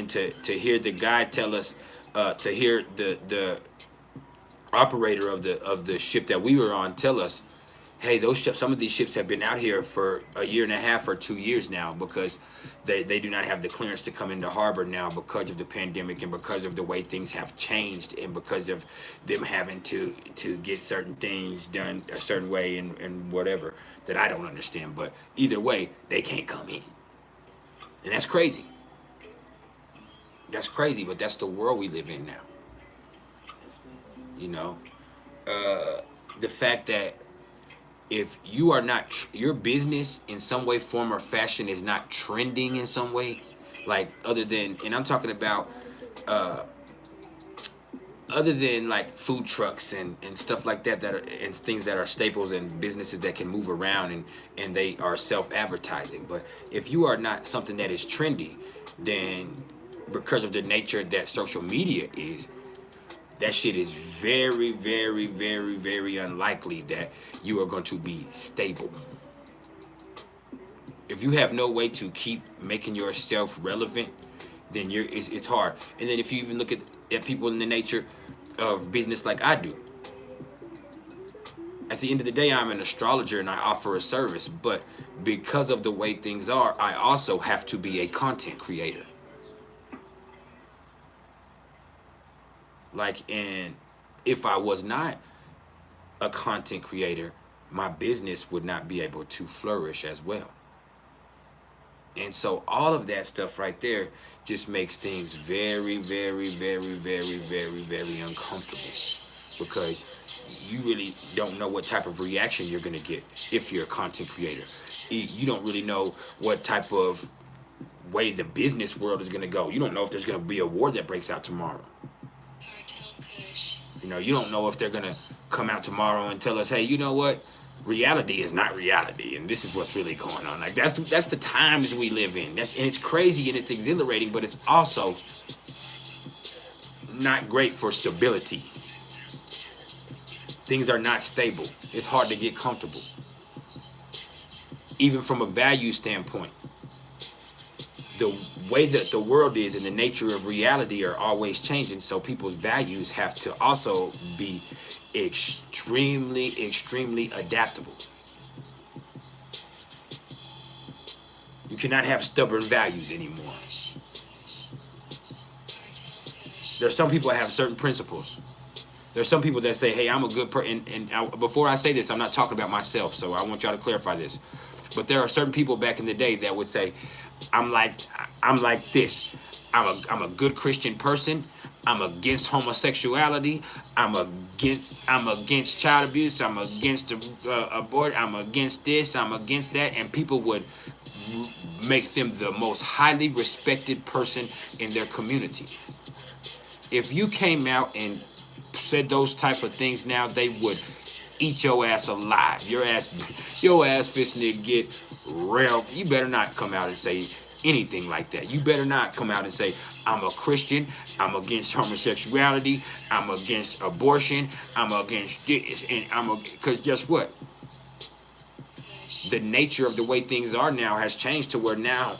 to hear the guy tell us, to hear the operator of the ship that we were on tell us, hey, some of these ships have been out here for a year and a half or 2 years now, because they do not have the clearance to come into harbor now because of the pandemic, and because of the way things have changed, and because of them having to get certain things done a certain way, and whatever that I don't understand. But either way, they can't come in. And that's crazy. That's crazy, but that's the world we live in now. You know, the fact that if you are not, your business in some way, form, or fashion is not trending in some way, like other than, and I'm talking about, other than like food trucks and stuff like that, and things that are staples and businesses that can move around and they are self-advertising. But if you are not something that is trendy, then because of the nature that social media is, that shit is very, very, very, very unlikely that you are going to be stable. If you have no way to keep making yourself relevant, then it's hard. And then if you even look at people in the nature of business like I do, at the end of the day, I'm an astrologer and I offer a service. But because of the way things are, I also have to be a content creator. Like, and if I was not a content creator, my business would not be able to flourish as well. And so all of that stuff right there just makes things very, very, very, very, very, very uncomfortable, because you really don't know what type of reaction you're going to get if you're a content creator. You don't really know what type of way the business world is going to go. You don't know if there's going to be a war that breaks out tomorrow. You know, you don't know if they're going to come out tomorrow and tell us, hey, you know what? Reality is not reality, and this is what's really going on. Like, that's the times we live in. And it's crazy and it's exhilarating, but it's also not great for stability. Things are not stable. It's hard to get comfortable. Even from a value standpoint, the way that the world is and the nature of reality are always changing, so people's values have to also be extremely, extremely adaptable. You cannot have stubborn values anymore. There's some people that have certain principles, There's some people that say, hey, I'm a good person. Before I say this, I'm not talking about myself, so I want y'all to clarify this. But there are certain people back in the day that would say, I'm like this. I'm a good Christian person. I'm against homosexuality. I'm against child abuse. I'm against abortion. I'm against this. I'm against that. And people would make them the most highly respected person in their community. If you came out and said those type of things now, they would eat your ass alive. Your ass fixing to get real. You better not come out and say anything like that. You better not come out and say, I'm a Christian, I'm against homosexuality, I'm against abortion, I'm against this, and because guess what? The nature of the way things are now has changed to where now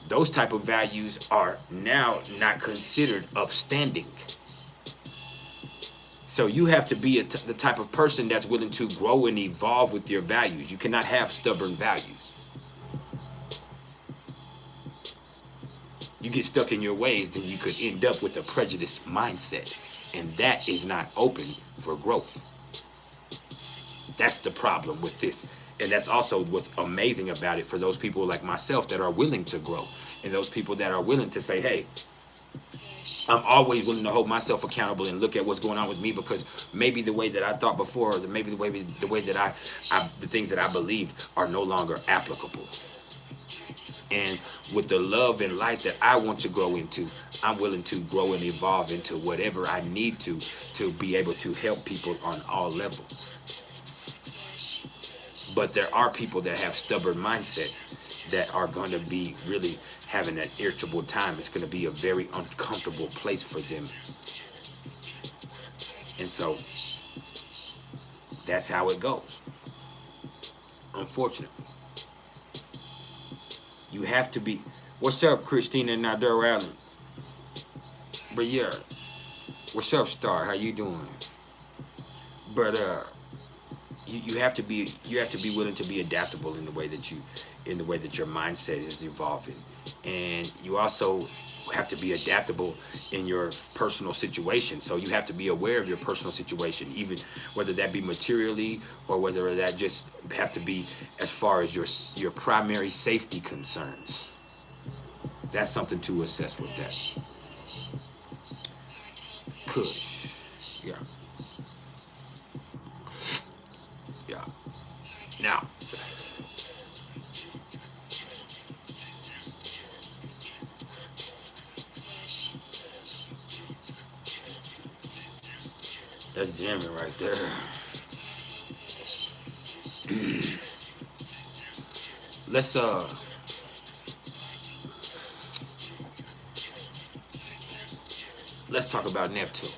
those type of values are now not considered upstanding. So you have to be the type of person that's willing to grow and evolve with your values. You cannot have stubborn values. You get stuck in your ways, then you could end up with a prejudiced mindset. And that is not open for growth. That's the problem with this. And that's also what's amazing about it for those people like myself that are willing to grow. And those people that are willing to say, hey, I'm always willing to hold myself accountable and look at what's going on with me, because maybe the way that I thought before, or maybe the way that the things that I believed are no longer applicable. And with the love and light that I want to grow into, I'm willing to grow and evolve into whatever I need to be able to help people on all levels. But there are people that have stubborn mindsets that are going to be really having an irritable time. It's going to be a very uncomfortable place for them. And so that's how it goes. Unfortunately. You have to be. What's up, Christina and Natal Allen? But yeah. What's up, Star? How you doing? But you have to be willing to be adaptable in the way that your mindset is evolving. And you also have to be adaptable in your personal situation. So you have to be aware of your personal situation, even whether that be materially or whether that just have to be as far as your primary safety concerns. That's something to assess with that. Kush. Yeah. Yeah. Now, that's jamming right there. Let's talk about Neptune,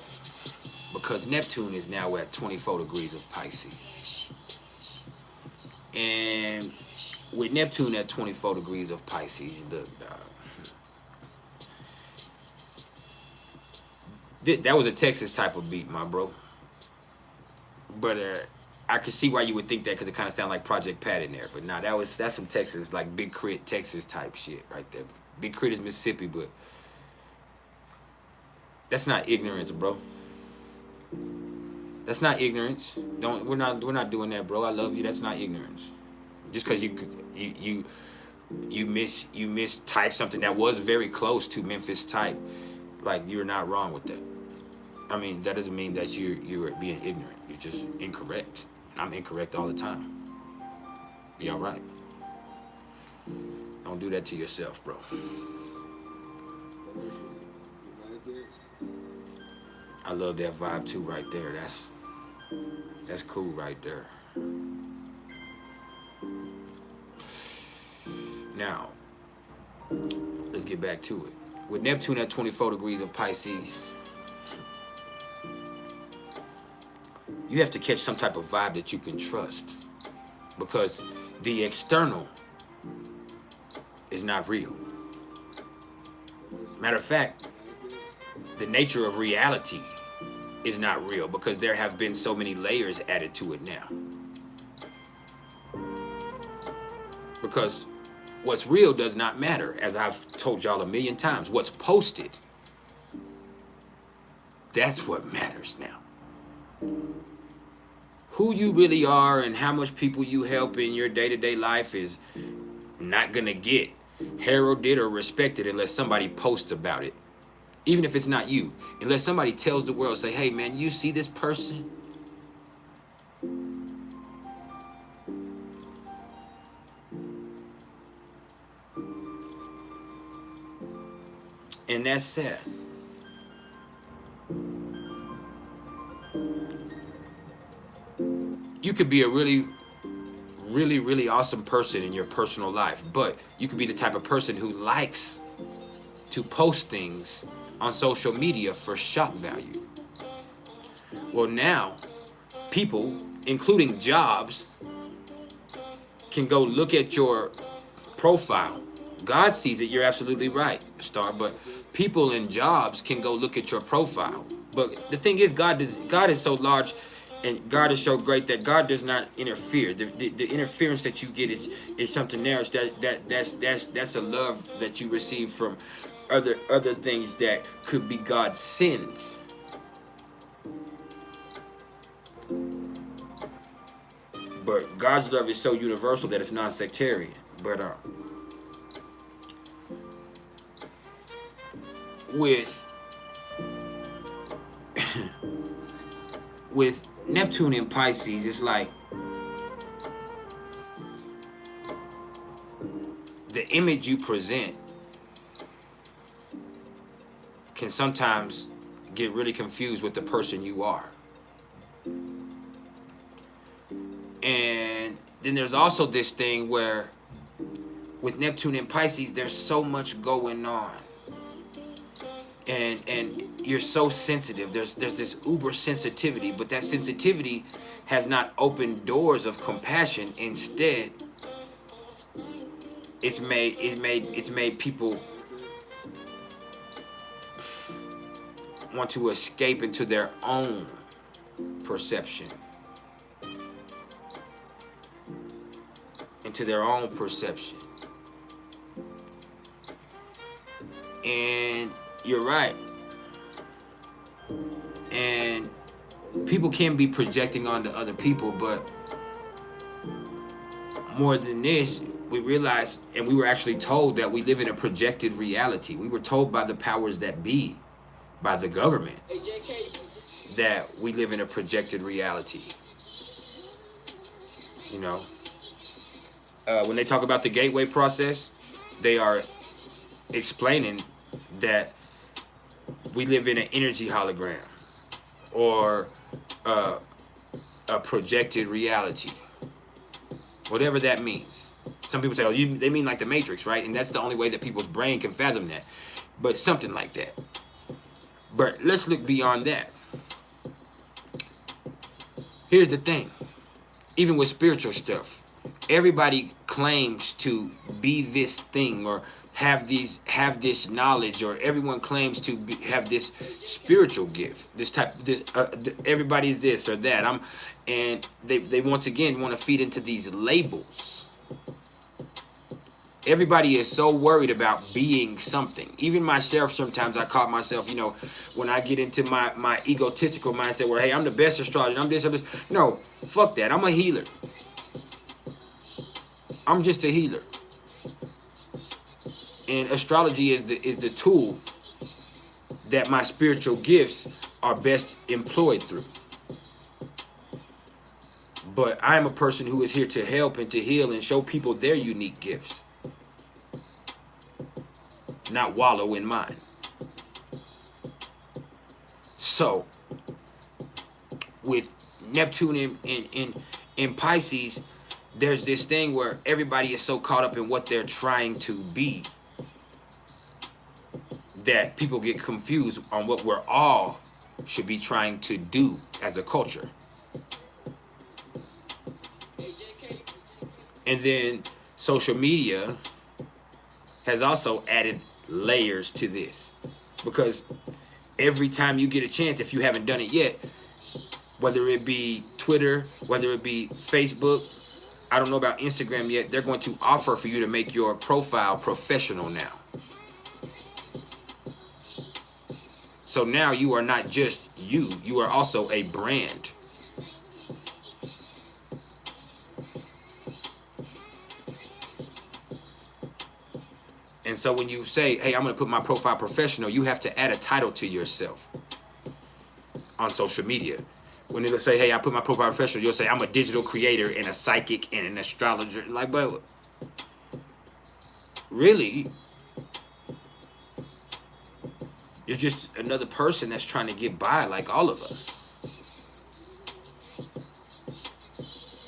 because Neptune is now at 24 degrees of Pisces. And with Neptune at 24 degrees of Pisces, that was a Texas type of beat, my bro. But I can see why you would think that, because it kind of sounded like Project Pat in there. But nah, that's some Texas, like Big Crit Texas type shit right there. Big Crit is Mississippi, but that's not ignorance, bro. That's not ignorance. We're not doing that, bro. I love you. That's not ignorance. Just because you mistyped something that was very close to Memphis type, like, you're not wrong with that. I mean, that doesn't mean that you're being ignorant. You're just incorrect. I'm incorrect all the time. Be all right. Don't do that to yourself, bro. I love that vibe too right there. That's cool right there. Now, let's get back to it. With Neptune at 24 degrees of Pisces, you have to catch some type of vibe that you can trust, because the external is not real. Matter of fact, the nature of reality is not real, because there have been so many layers added to it now. Because what's real does not matter, as I've told y'all a million times. What's posted, that's what matters now. who you really are and how much people you help in your day-to-day life is not gonna get heralded or respected unless somebody posts about it. Even if it's not you, unless somebody tells the world, say, hey man, you see this person? And that's sad. You could be a really awesome person in your personal life, but you could be the type of person who likes to post things on social media for shock value. Well, now people, including jobs, can go look at your profile. God sees it, you're absolutely right, Star, but people in jobs can go look at your profile. But the thing is, God is so large and God is so great that God does not interfere. The interference that you get is something else. That's a love that you receive from other things that could be God's sins. But God's love is so universal that it's non-sectarian. But with with Neptune in Pisces, it's like the image you present can sometimes get really confused with the person you are. And then there's also this thing where with Neptune in Pisces, there's so much going on. And you're so sensitive. There's this uber sensitivity, but that sensitivity has not opened doors of compassion. Instead, it's made people want to escape into their own perception. Into their own perception. And you're right. And people can be projecting onto other people, but more than this, we realize, and we were actually told that we live in a projected reality. We were told by the powers that be, by the government, that we live in a projected reality. You know, when they talk about the gateway process, they are explaining that we live in an energy hologram or a projected reality, whatever that means. Some people say, oh, they mean like the Matrix, right? And that's the only way that people's brain can fathom that. But something like that. But let's look beyond that. Here's the thing. Even with spiritual stuff, everybody claims to be this thing or have this knowledge, or everyone claims to have this spiritual gift, everybody's this or that. And they once again want to feed into these labels. Everybody is so worried about being something. Even myself, sometimes I caught myself, you know, when I get into my egotistical mindset where, hey, I'm the best astrologer, I'm this. No, fuck that. I'm a healer. I'm just a healer. And astrology is the tool that my spiritual gifts are best employed through. But I'm a person who is here to help and to heal and show people their unique gifts, not wallow in mine. So, with Neptune in Pisces, there's this thing where everybody is so caught up in what they're trying to be that people get confused on what we're all should be trying to do as a culture. And then social media has also added layers to this, because every time you get a chance, if you haven't done it yet, whether it be Twitter, whether it be Facebook, I don't know about Instagram yet, they're going to offer for you to make your profile professional now. So now you are not just you are also a brand. And so when you say, hey, I'm going to put my profile professional, you have to add a title to yourself on social media. When it'll say, hey, I put my profile professional, you'll say, I'm a digital creator and a psychic and an astrologer. Like, but really, you're just another person that's trying to get by like all of us.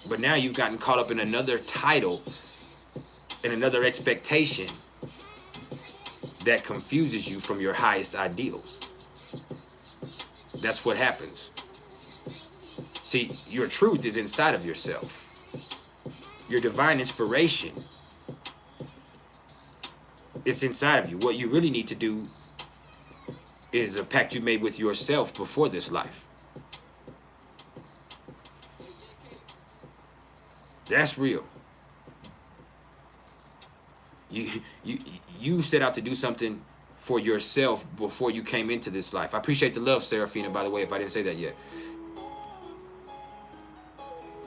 But now you've gotten caught up in another title and another expectation that confuses you from your highest ideals. That's what happens. See, your truth is inside of yourself. Your divine inspiration is inside of you. What you really need to do is a pact you made with yourself before this life. That's real. You set out to do something for yourself before you came into this life. I appreciate the love, Seraphina, by the way, if I didn't say that yet.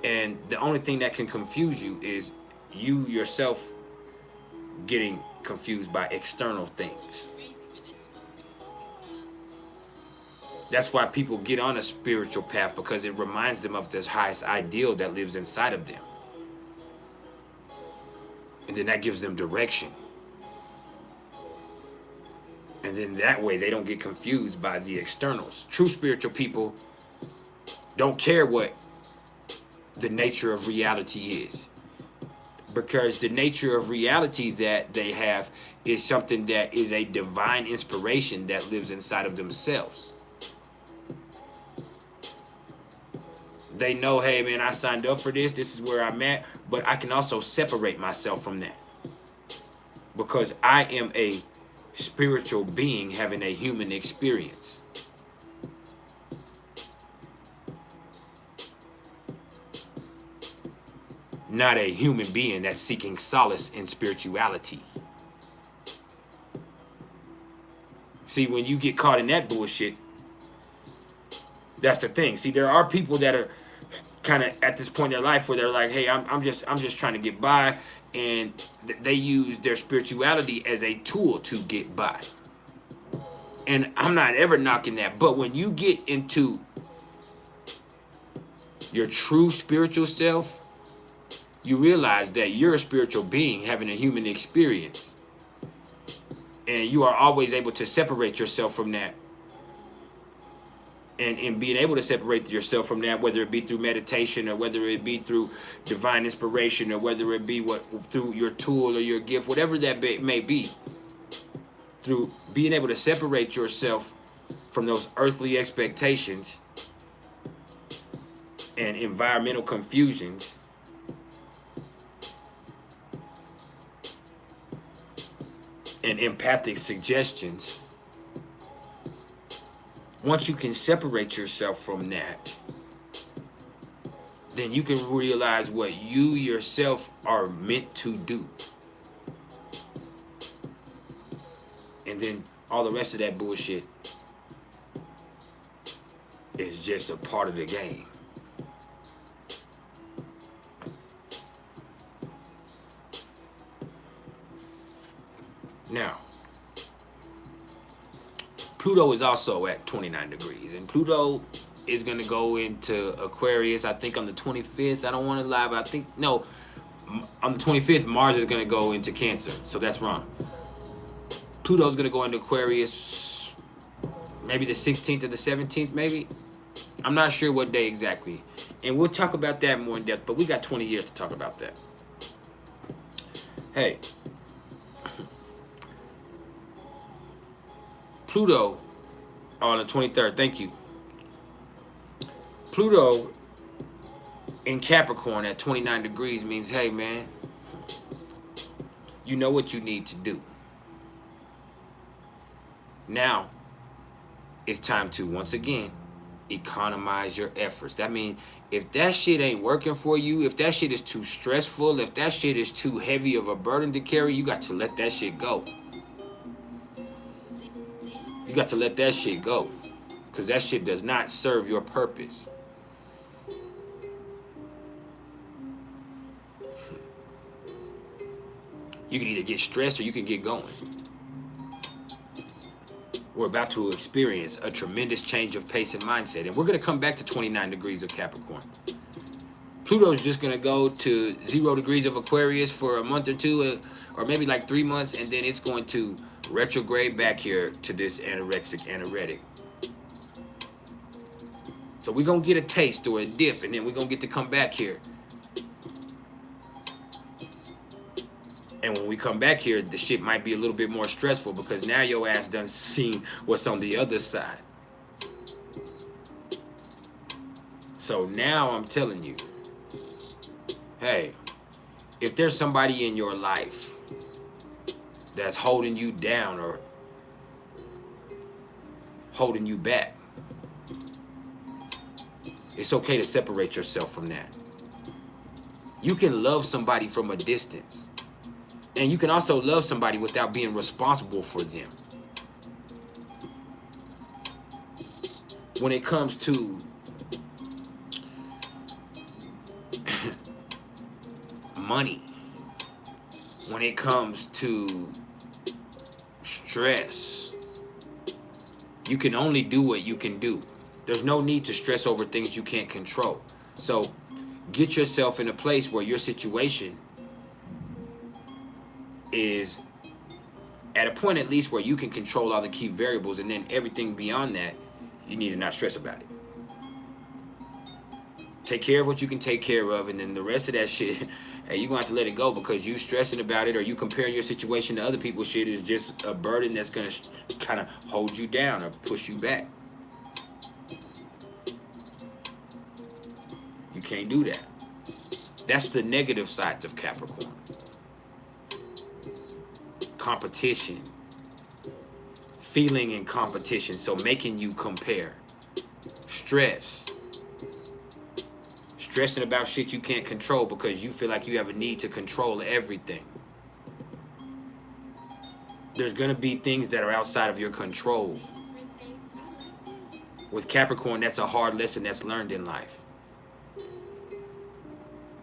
And the only thing that can confuse you is you yourself getting confused by external things. That's why people get on a spiritual path, because it reminds them of this highest ideal that lives inside of them. And then that gives them direction. And then that way they don't get confused by the externals. True spiritual people don't care what the nature of reality is, because the nature of reality that they have is something that is a divine inspiration that lives inside of themselves. They know, hey man, I signed up for this. This is where I'm at. But I can also separate myself from that, because I am a spiritual being having a human experience. Not a human being that's seeking solace in spirituality. See, when you get caught in that bullshit, that's the thing. See, there are people that are kind of at this point in their life where they're like, hey, I'm just trying to get by, and they use their spirituality as a tool to get by. And I'm not ever knocking that, but when you get into your true spiritual self, you realize that you're a spiritual being having a human experience, and you are always able to separate yourself from that. And being able to separate yourself from that, whether it be through meditation, or whether it be through divine inspiration, or whether it be through your tool or your gift, whatever that may be, through being able to separate yourself from those earthly expectations and environmental confusions, and empathic suggestions. Once you can separate yourself from that, then you can realize what you yourself are meant to do. And then all the rest of that bullshit is just a part of the game. Now, Pluto is also at 29 degrees, and Pluto is going to go into Aquarius, I think on the 25th. I don't want to lie, but I think, no, on the 25th, Mars is going to go into Cancer, so that's wrong. Pluto's going to go into Aquarius maybe the 16th or the 17th, maybe. I'm not sure what day exactly, and we'll talk about that more in depth, but we got 20 years to talk about that. Hey, Pluto on the 23rd, thank you. Pluto in Capricorn at 29 degrees means, hey man, you know what you need to do. Now, it's time to, once again, economize your efforts. That means if that shit ain't working for you, if that shit is too stressful, if that shit is too heavy of a burden to carry, you got to let that shit go. You got to let that shit go, because that shit does not serve your purpose. You can either get stressed or you can get going. We're about to experience a tremendous change of pace and mindset. And we're going to come back to 29 degrees of Capricorn. Pluto's just going to go to 0 degrees of Aquarius for a month or two, or maybe like 3 months, and then it's going to retrograde back here to this anoretic. So we're going to get a taste or a dip, and then we're going to get to come back here. And when we come back here, the shit might be a little bit more stressful because now your ass done seen what's on the other side. So now I'm telling you, hey, if there's somebody in your life that's holding you down or holding you back, it's okay to separate yourself from that. You can love somebody from a distance. And you can also love somebody without being responsible for them. When it comes to money, when it comes to stress, you can only do what you can do. There's no need to stress over things you can't control. So get yourself in a place where your situation is at a point at least where you can control all the key variables, and then everything beyond that, you need to not stress about it. Take care of what you can take care of, and then the rest of that shit, hey, you're gonna have to let it go, because you stressing about it or you comparing your situation to other people's shit is just a burden that's gonna kind of hold you down or push you back. You can't do that. That's the negative sides of Capricorn. Competition, feeling in competition, so making you compare. Stressing about shit you can't control because you feel like you have a need to control everything. There's gonna be things that are outside of your control. With Capricorn, that's a hard lesson that's learned in life.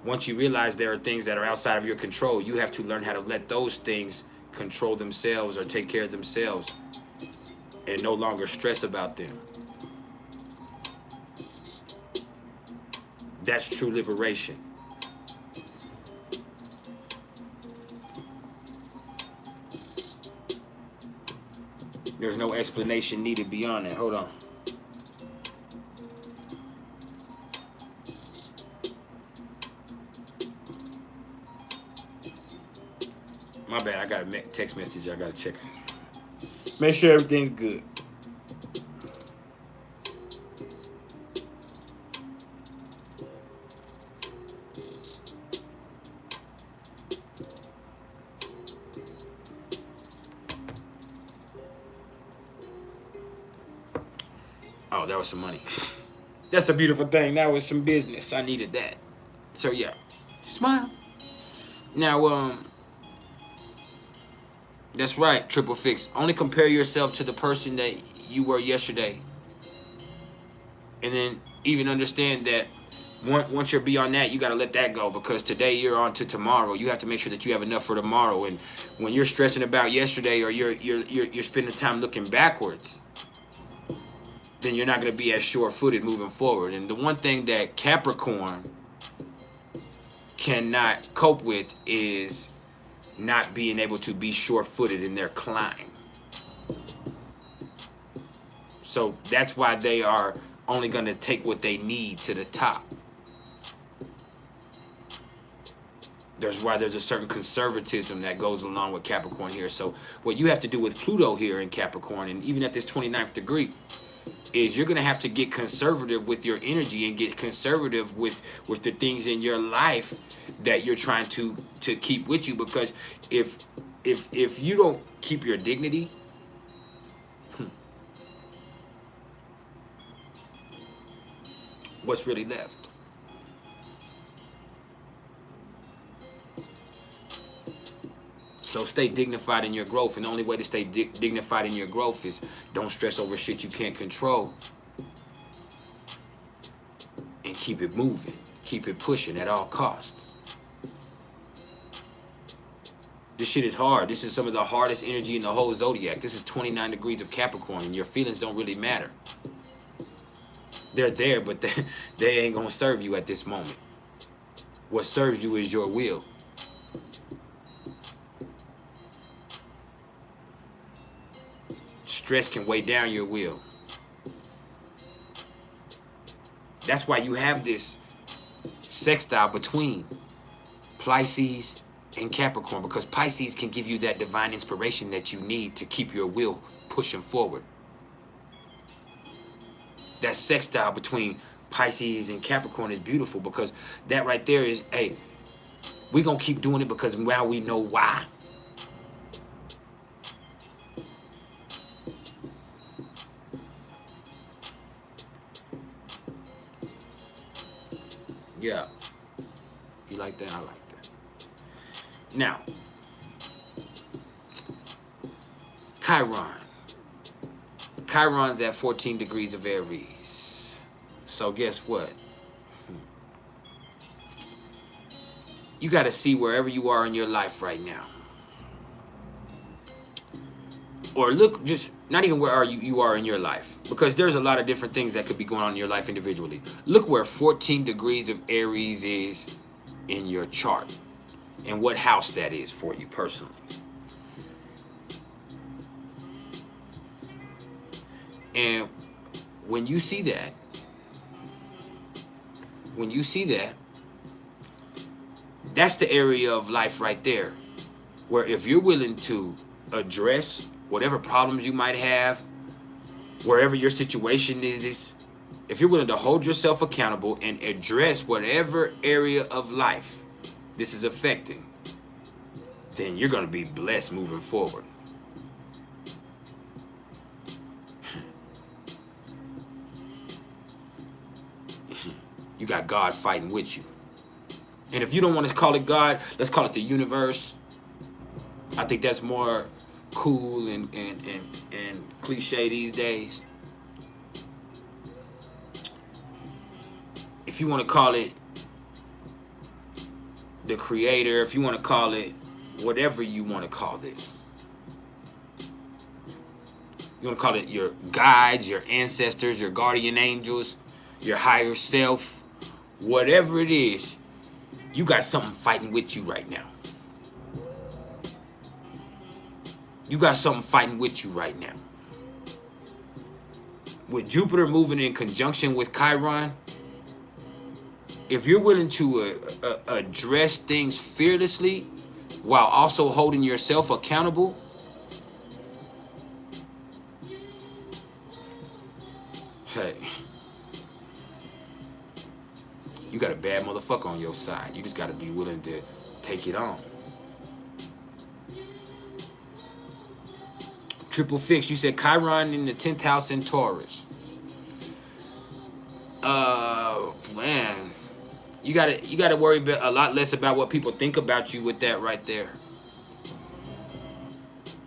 Once you realize there are things that are outside of your control, you have to learn how to let those things control themselves or take care of themselves and no longer stress about them. That's true liberation. There's no explanation needed beyond that. Hold on. My bad, I got a text message I gotta check. Make sure everything's good. Oh, that was some money. That's a beautiful thing. That was some business. I needed that. So yeah, smile. Now, that's right, Triple Fix. Only compare yourself to the person that you were yesterday. And then even understand that once you're beyond that, you got to let that go, because today you're on to tomorrow. You have to make sure that you have enough for tomorrow. And when you're stressing about yesterday, or you're spending time looking backwards, then you're not going to be as sure-footed moving forward. And the one thing that Capricorn cannot cope with is not being able to be sure-footed in their climb. So that's why they are only going to take what they need to the top. There's why there's a certain conservatism that goes along with Capricorn here. So what you have to do with Pluto here in Capricorn, and even at this 29th degree, is you're going to have to get conservative with your energy and get conservative with the things in your life that you're trying to keep with you. Because if you don't keep your dignity, what's really left? So stay dignified in your growth, and the only way to stay dignified in your growth is don't stress over shit you can't control, and keep it moving, keep it pushing at all costs. This shit is hard. This is some of the hardest energy in the whole zodiac. This is 29 degrees of Capricorn, and your feelings don't really matter. They're there, but they ain't gonna serve you at this moment. What serves you is your will. Stress can weigh down your will. That's why you have this sextile between Pisces and Capricorn, because Pisces can give you that divine inspiration that you need to keep your will pushing forward. That sextile between Pisces and Capricorn is beautiful, because that right there is, hey, we're going to keep doing it because now we know why. Yeah. You like that? I like that. Now, Chiron. Chiron's at 14 degrees of Aries. So guess what? You got to see wherever you are in your life right now. Or look, just not even where you are in your life, because there's a lot of different things that could be going on in your life individually. Look where 14 degrees of Aries is in your chart and what house that is for you personally. And when you see that, that's the area of life right there where if you're willing to address whatever problems you might have, wherever your situation is, if you're willing to hold yourself accountable and address whatever area of life this is affecting, then you're going to be blessed moving forward. You got God fighting with you. And if you don't want to call it God, let's call it the universe. I think that's more cool and cliche these days. If you want to call it the creator, if you want to call it whatever you want to call this, you want to call it your guides, your ancestors, your guardian angels, your higher self, whatever it is, you got something fighting with you right now. You got something fighting with you right now. With Jupiter moving in conjunction with Chiron, if you're willing to address things fearlessly while also holding yourself accountable, hey, you got a bad motherfucker on your side. You just got to be willing to take it on. Triple fix. You said Chiron in the 10th house in Taurus. Man, you gotta worry a lot less about what people think about you with that right there.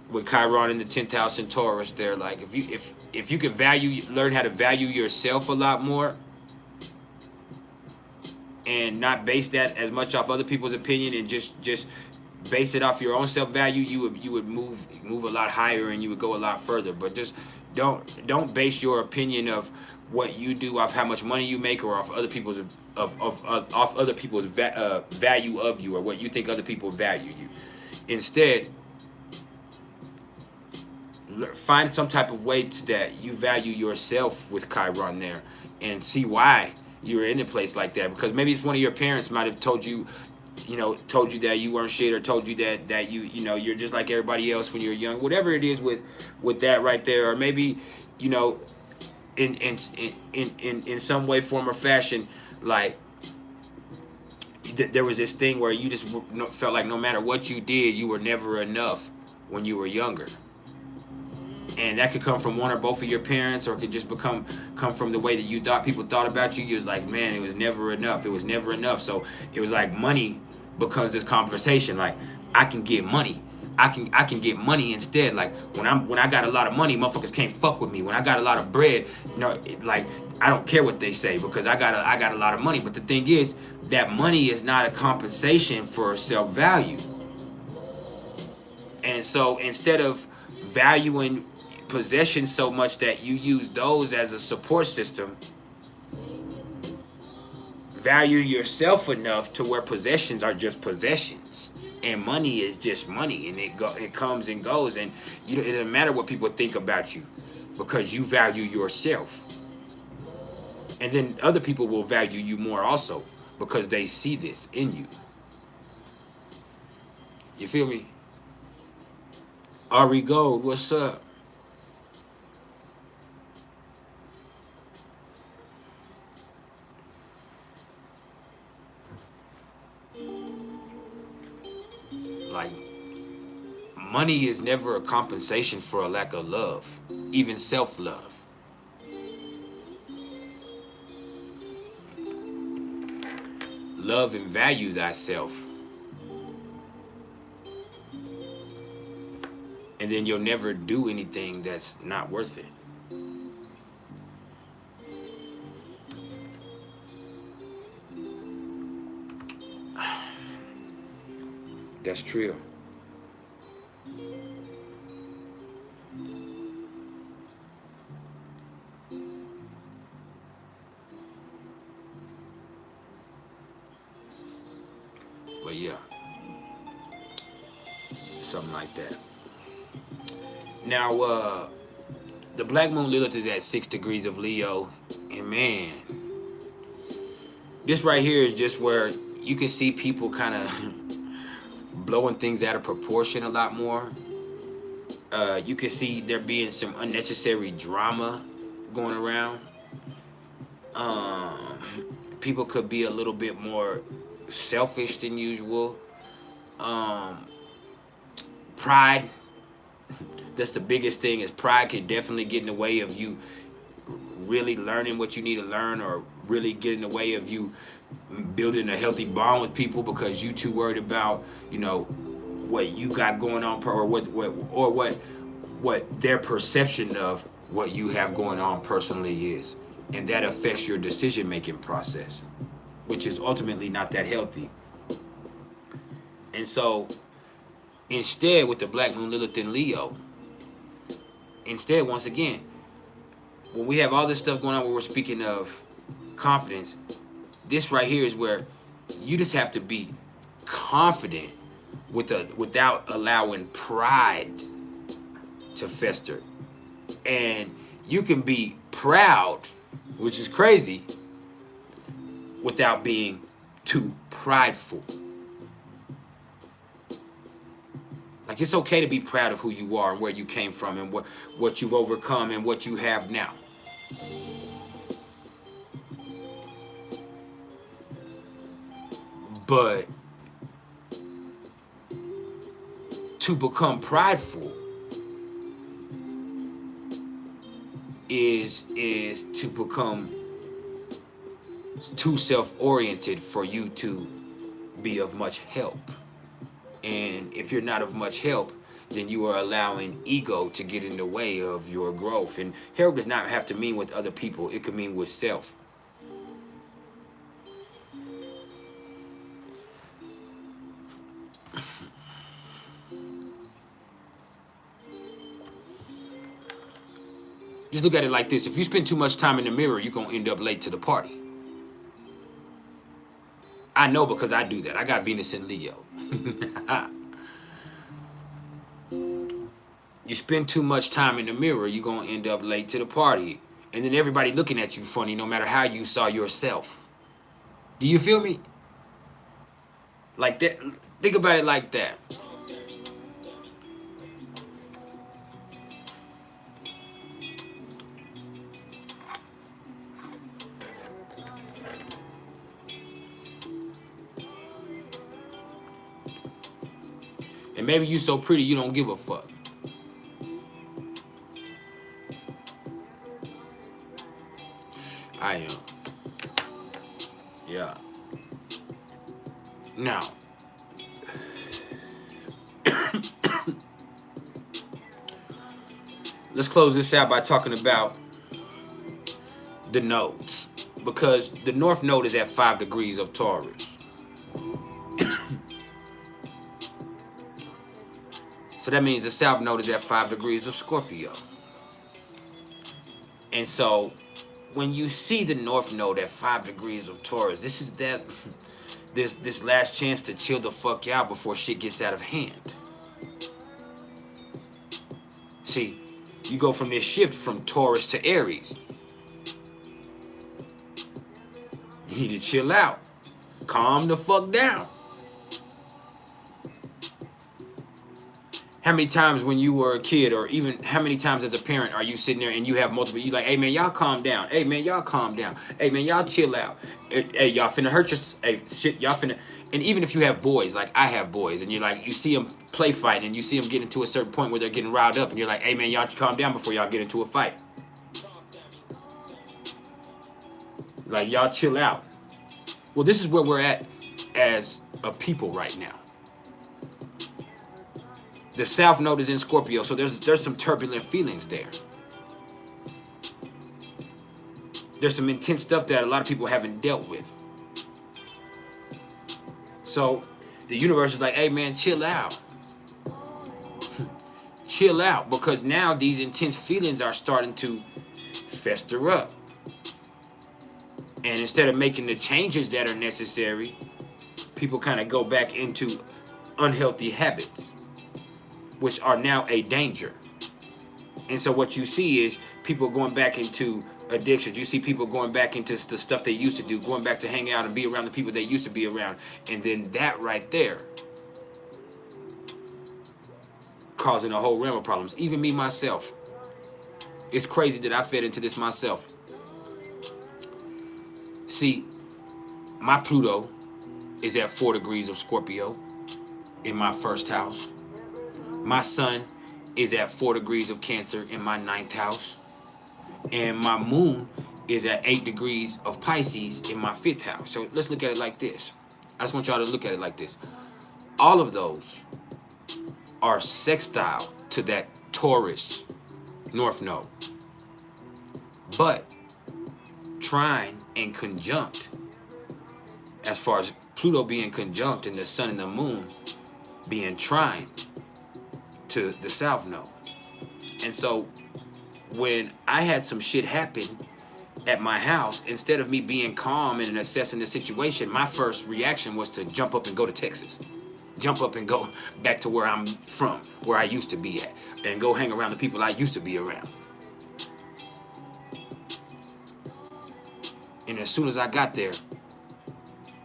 With Chiron in the 10th house in Taurus, there, like if you could learn how to value yourself a lot more, and not base that as much off other people's opinion, and just base it off your own self-value, you would move a lot higher, and you would go a lot further. But just don't base your opinion of what you do off how much money you make, or off other people's value of you, or what you think other people value you. Instead, find some type of way that you value yourself with Chiron there, and see why you're in a place like that. Because maybe it's one of your parents might have told you that you weren't shit, or told you that you're just like everybody else when you're young. Whatever it is with that right there, or maybe in some way, form, or fashion, like there was this thing where you just felt like no matter what you did, you were never enough when you were younger. And that could come from one or both of your parents, or it could just come from the way that you thought people thought about you. You was like, man, it was never enough. It was never enough. So it was like money becomes this conversation. Like, I can get money. I can get money instead. Like when I got a lot of money, motherfuckers can't fuck with me. When I got a lot of bread, like I don't care what they say, because I got a lot of money. But the thing is, that money is not a compensation for self-value. And so instead of valuing possessions so much that you use those as a support system, value yourself enough to where possessions are just possessions and money is just money, and it comes and goes, and it doesn't matter what people think about you because you value yourself. And then other people will value you more also because they see this in you. You feel me? Ari Gold, what's up? Like, money is never a compensation for a lack of love, even self-love. Love and value thyself, and then you'll never do anything that's not worth it. That's true. But yeah, something like that. Now, the black moon Lilith is at 6 degrees of Leo, and man, this right here is just where you can see people kind of blowing things out of proportion a lot more. You can see there being some unnecessary drama going around. People could be a little bit more selfish than usual. Pride, that's the biggest thing, is pride can definitely get in the way of you really learning what you need to learn, or really get in the way of you building a healthy bond with people because you too worried about, you know, what you got going on, or what their perception of what you have going on personally is, and that affects your decision-making process, which is ultimately not that healthy. And so instead, with the black moon Lilith in Leo, instead, once again, when we have all this stuff going on where we're speaking of confidence, this right here is where you just have to be confident without allowing pride to fester. And you can be proud, which is crazy, without being too prideful. Like, it's okay to be proud of who you are and where you came from and what you've overcome and what you have now. But to become prideful is to become too self-oriented for you to be of much help. And if you're not of much help, then you are allowing ego to get in the way of your growth. And help does not have to mean with other people. It could mean with self. Just look at it like this. If you spend too much time in the mirror, you're going to end up late to the party. I know, because I do that. I got Venus in Leo. You spend too much time in the mirror, you're going to end up late to the party. And then everybody looking at you funny no matter how you saw yourself. Do you feel me? Like that. Think about it like that. And maybe you so pretty you don't give a fuck. I am. Yeah. Now, let's close this out by talking about the nodes, because the North Node is at 5 degrees of So that means the South Node is at 5 degrees of Scorpio. And so when you see the North Node at 5 degrees of Taurus, this is that this last chance to chill the fuck out before shit gets out of hand. See, you go from this shift from Taurus to Aries. You need to chill out. Calm the fuck down. How many times when you were a kid, or even how many times as a parent, are you sitting there and you have multiple, you like, hey man, y'all calm down. Hey man, y'all calm down. Hey man, y'all chill out. Hey, y'all finna hurt your, hey shit, y'all finna. And even if you have boys, like I have boys, and you're like, you see them play fighting, and you see them getting to a certain point where they're getting riled up, and you're like, hey man, y'all calm down before y'all get into a fight. Like, y'all chill out. Well, this is where we're at as a people right now. The South Node is in Scorpio, so there's some turbulent feelings there. There's some intense stuff that a lot of people haven't dealt with. So the universe is like, hey man, chill out. Chill out, because now these intense feelings are starting to fester up. And instead of making the changes that are necessary, people kind of go back into unhealthy habits, which are now a danger. And so what you see is people going back into addictions. You see people going back into the stuff they used to do, going back to hang out and be around the people they used to be around. And then that right there causing a whole realm of problems. Even me, myself. It's crazy that I fed into this myself. See, my Pluto is at 4 degrees of Scorpio in my first house. My Sun is at 4 degrees of Cancer in my 9th house. And my Moon is at 8 degrees of Pisces in my 5th house. So let's look at it like this. I just want y'all to look at it like this. All of those are sextile to that Taurus North Node. But trine and conjunct, as far as Pluto being conjunct and the Sun and the Moon being trine to the South Node. And so when I had some shit happen at my house, instead of me being calm and assessing the situation, my first reaction was to jump up and go to Texas. Jump up and go back to where I'm from, where I used to be at, and go hang around the people I used to be around. And as soon as I got there,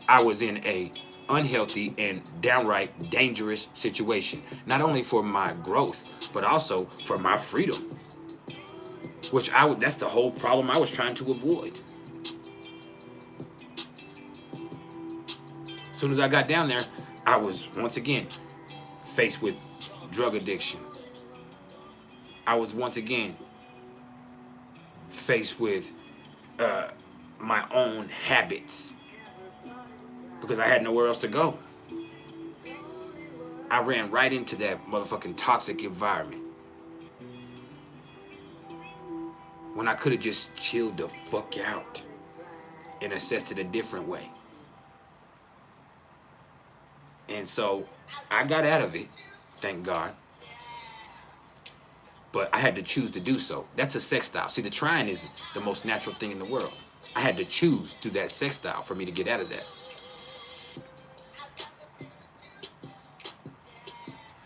I was in a unhealthy and downright dangerous situation. Not only for my growth, but also for my freedom. Which that's the whole problem I was trying to avoid. As soon as I got down there, I was once again faced with drug addiction. I was once again faced with my own habits, because I had nowhere else to go. I ran right into that motherfucking toxic environment when I could have just chilled the fuck out and assessed it a different way. And so I got out of it, thank God. But I had to choose to do so. That's a sextile. See, the trine is the most natural thing in the world. I had to choose through that sextile for me to get out of that.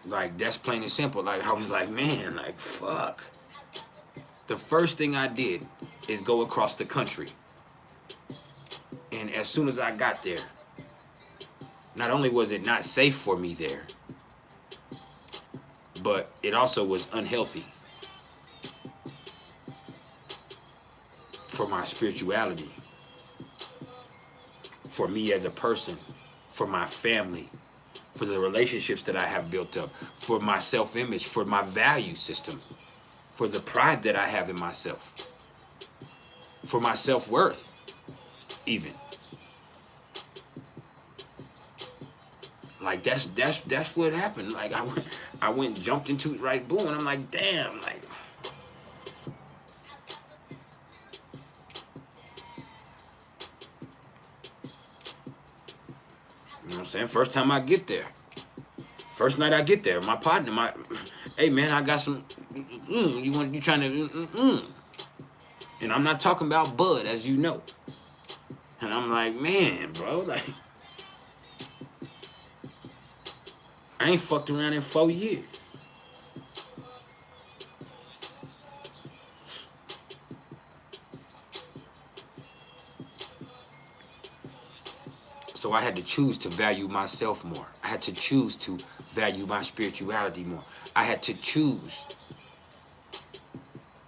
Like, that's plain and simple. Like, I was like, man, like, fuck. The first thing I did is go across the country. And as soon as I got there, not only was it not safe for me there, but it also was unhealthy for my spirituality, for me as a person, for my family, for the relationships that I have built up, for my self-image, for my value system, for the pride that I have in myself, for my self-worth, even. Like, that's what happened. Like, I went, jumped into it, right, boom, and I'm like, damn, like, you know what I'm saying? First time I get there, First night I get there, my partner, hey man, I got some, you trying to, and I'm not talking about bud, as you know. And I'm like, man, bro, like, I ain't fucked around in 4 years. So I had to choose to value myself more. I had to choose to value my spirituality more. I had to choose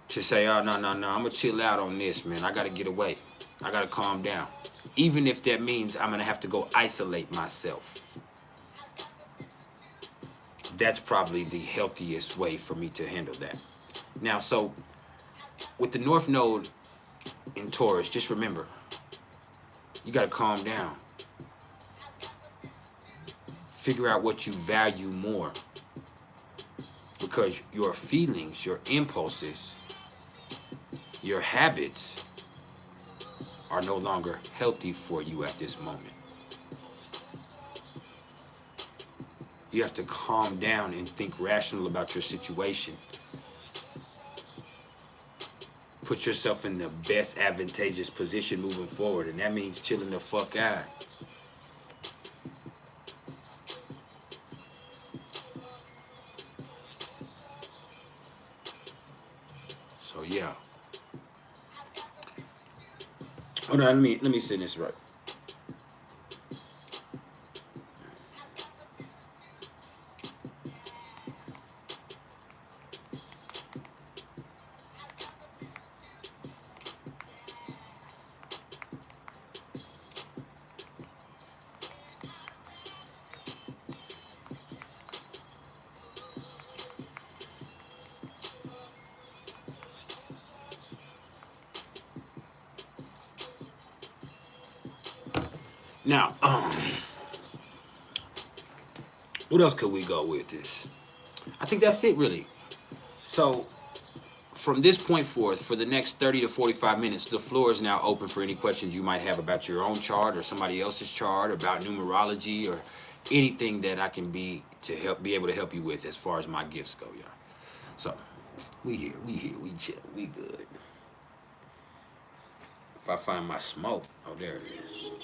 to say, oh, no, I'm going to chill out on this, man. I got to get away. I got to calm down. Even if that means I'm going to have to go isolate myself. That's probably the healthiest way for me to handle that. Now, so with the North Node in Taurus, just remember, you got to calm down. Figure out what you value more, because your feelings, your impulses, your habits are no longer healthy for you at this moment. You have to calm down and think rational about your situation. Put yourself in the best advantageous position moving forward, and that means chilling the fuck out. So yeah. Hold on, let me say this right. Now, what else could we go with this? I think that's it, really. So, from this point forth, for the next 30 to 45 minutes, the floor is now open for any questions you might have about your own chart or somebody else's chart, about numerology, or anything that I can be able to help you with as far as my gifts go, y'all. So, we here, we chill, we good. If I find my smoke, oh, there it is.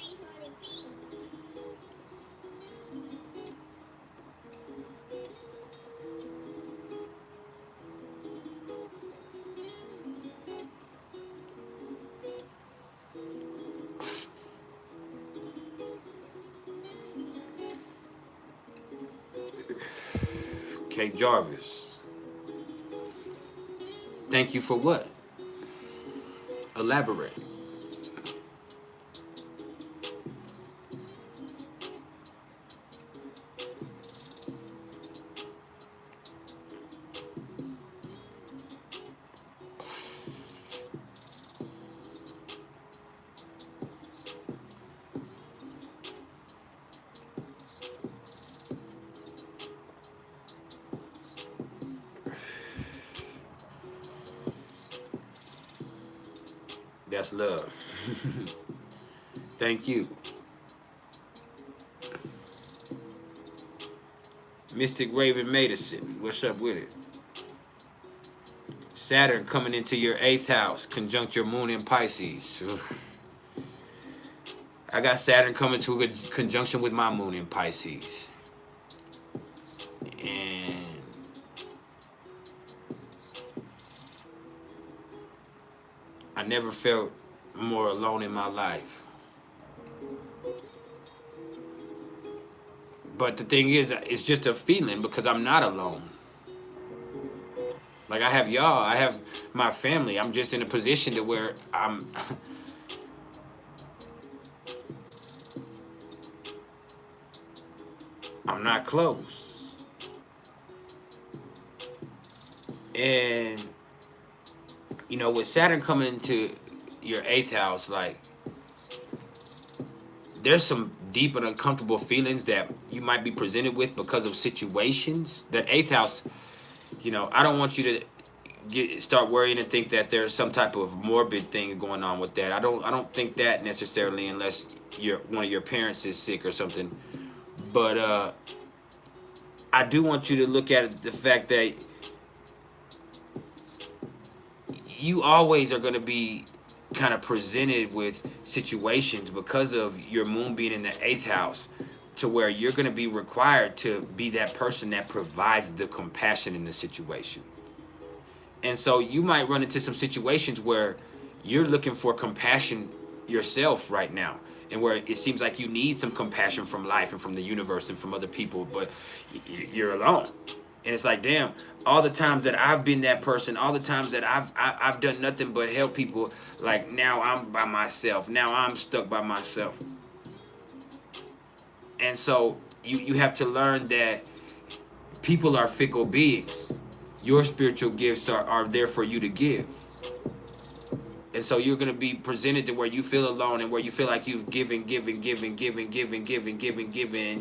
Kate Jarvis. Thank you for what? Elaborate. That's love. Thank you. Mystic Raven Madison, what's up with it? Saturn coming into your 8th house, conjunct your moon in Pisces. I got Saturn coming to a conjunction with my moon in Pisces. And I never felt more alone in my life. But the thing is, it's just a feeling because I'm not alone. Like, I have y'all, I have my family. I'm just in a position to where I'm not close. And you know, with Saturn coming into your 8th house, like, there's some deep and uncomfortable feelings that you might be presented with because of situations. That 8th house, you know, I don't want you to start worrying and think that there's some type of morbid thing going on with that. I don't think that necessarily, unless one of your parents is sick or something. But I do want you to look at the fact that you always are going to be kind of presented with situations because of your moon being in the 8th house, to where you're going to be required to be that person that provides the compassion in the situation. And so you might run into some situations where you're looking for compassion yourself right now, and where it seems like you need some compassion from life and from the universe and from other people, but you're alone. And it's like, damn, all the times that I've been that person, all the times that I've done nothing but help people, like now I'm by myself. Now I'm stuck by myself. And so you have to learn that people are fickle beings. Your spiritual gifts are there for you to give. And so you're going to be presented to where you feel alone, and where you feel like you've given, and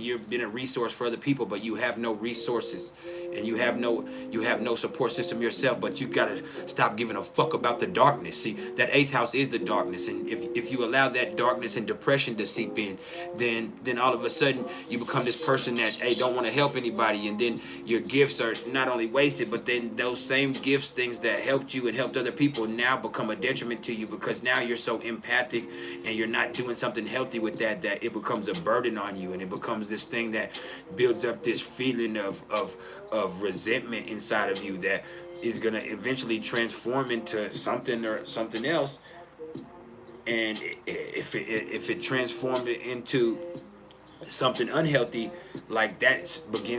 you've been a resource for other people, but you have no resources, and you have no support system yourself. But you got to stop giving a fuck about the darkness. See, that 8th house is the darkness, and if you allow that darkness and depression to seep in, then all of a sudden you become this person that, hey, don't want to help anybody, and then your gifts are not only wasted, but then those same gifts, things that helped you and helped other people, now become a detriment to you, because now you're so empathic and you're not doing something healthy with that it becomes a burden on you, and it becomes this thing that builds up this feeling of resentment inside of you that is going to eventually transform into something or something else. And if it transforms into something unhealthy, like that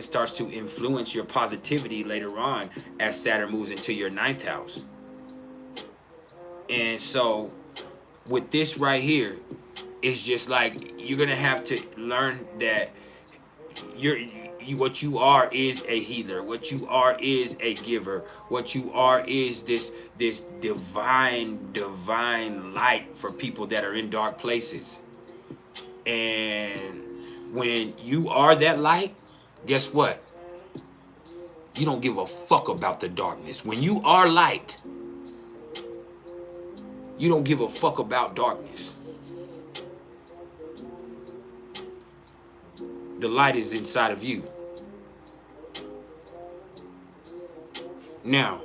starts to influence your positivity later on as Saturn moves into your 9th house. And so with this right here, it's just like you're gonna have to learn that what you are is a healer. What you are is a giver. What you are is this divine light for people that are in dark places. And when you are that light, guess what? You don't give a fuck about the darkness. When you are light, you don't give a fuck about darkness. The light is inside of you. Now,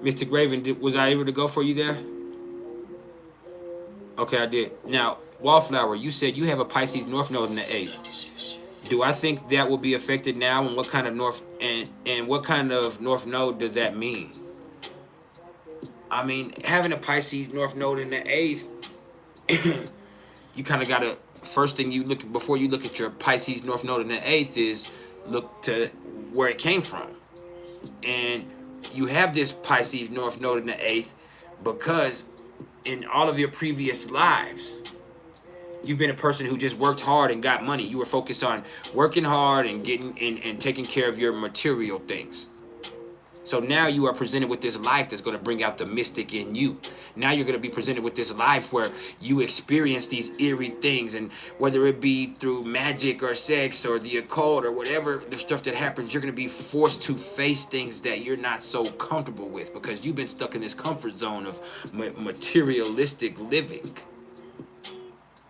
Mr. Graven, was I able to go for you there? Okay, I did. Now, Wallflower, you said you have a Pisces North Node in the 8th. Do I think that will be affected now, and what kind of North Node does that mean? I mean, having a Pisces North Node in the 8th, you kind of got to, first thing you look, before you look at your Pisces North Node in the 8th, is look to where it came from. And you have this Pisces North Node in the 8th because in all of your previous lives, you've been a person who just worked hard and got money. You were focused on working hard and getting and taking care of your material things. So now you are presented with this life that's going to bring out the mystic in you. Now you're going to be presented with this life where you experience these eerie things, and whether it be through magic or sex or the occult or whatever the stuff that happens, you're going to be forced to face things that you're not so comfortable with because you've been stuck in this comfort zone of materialistic living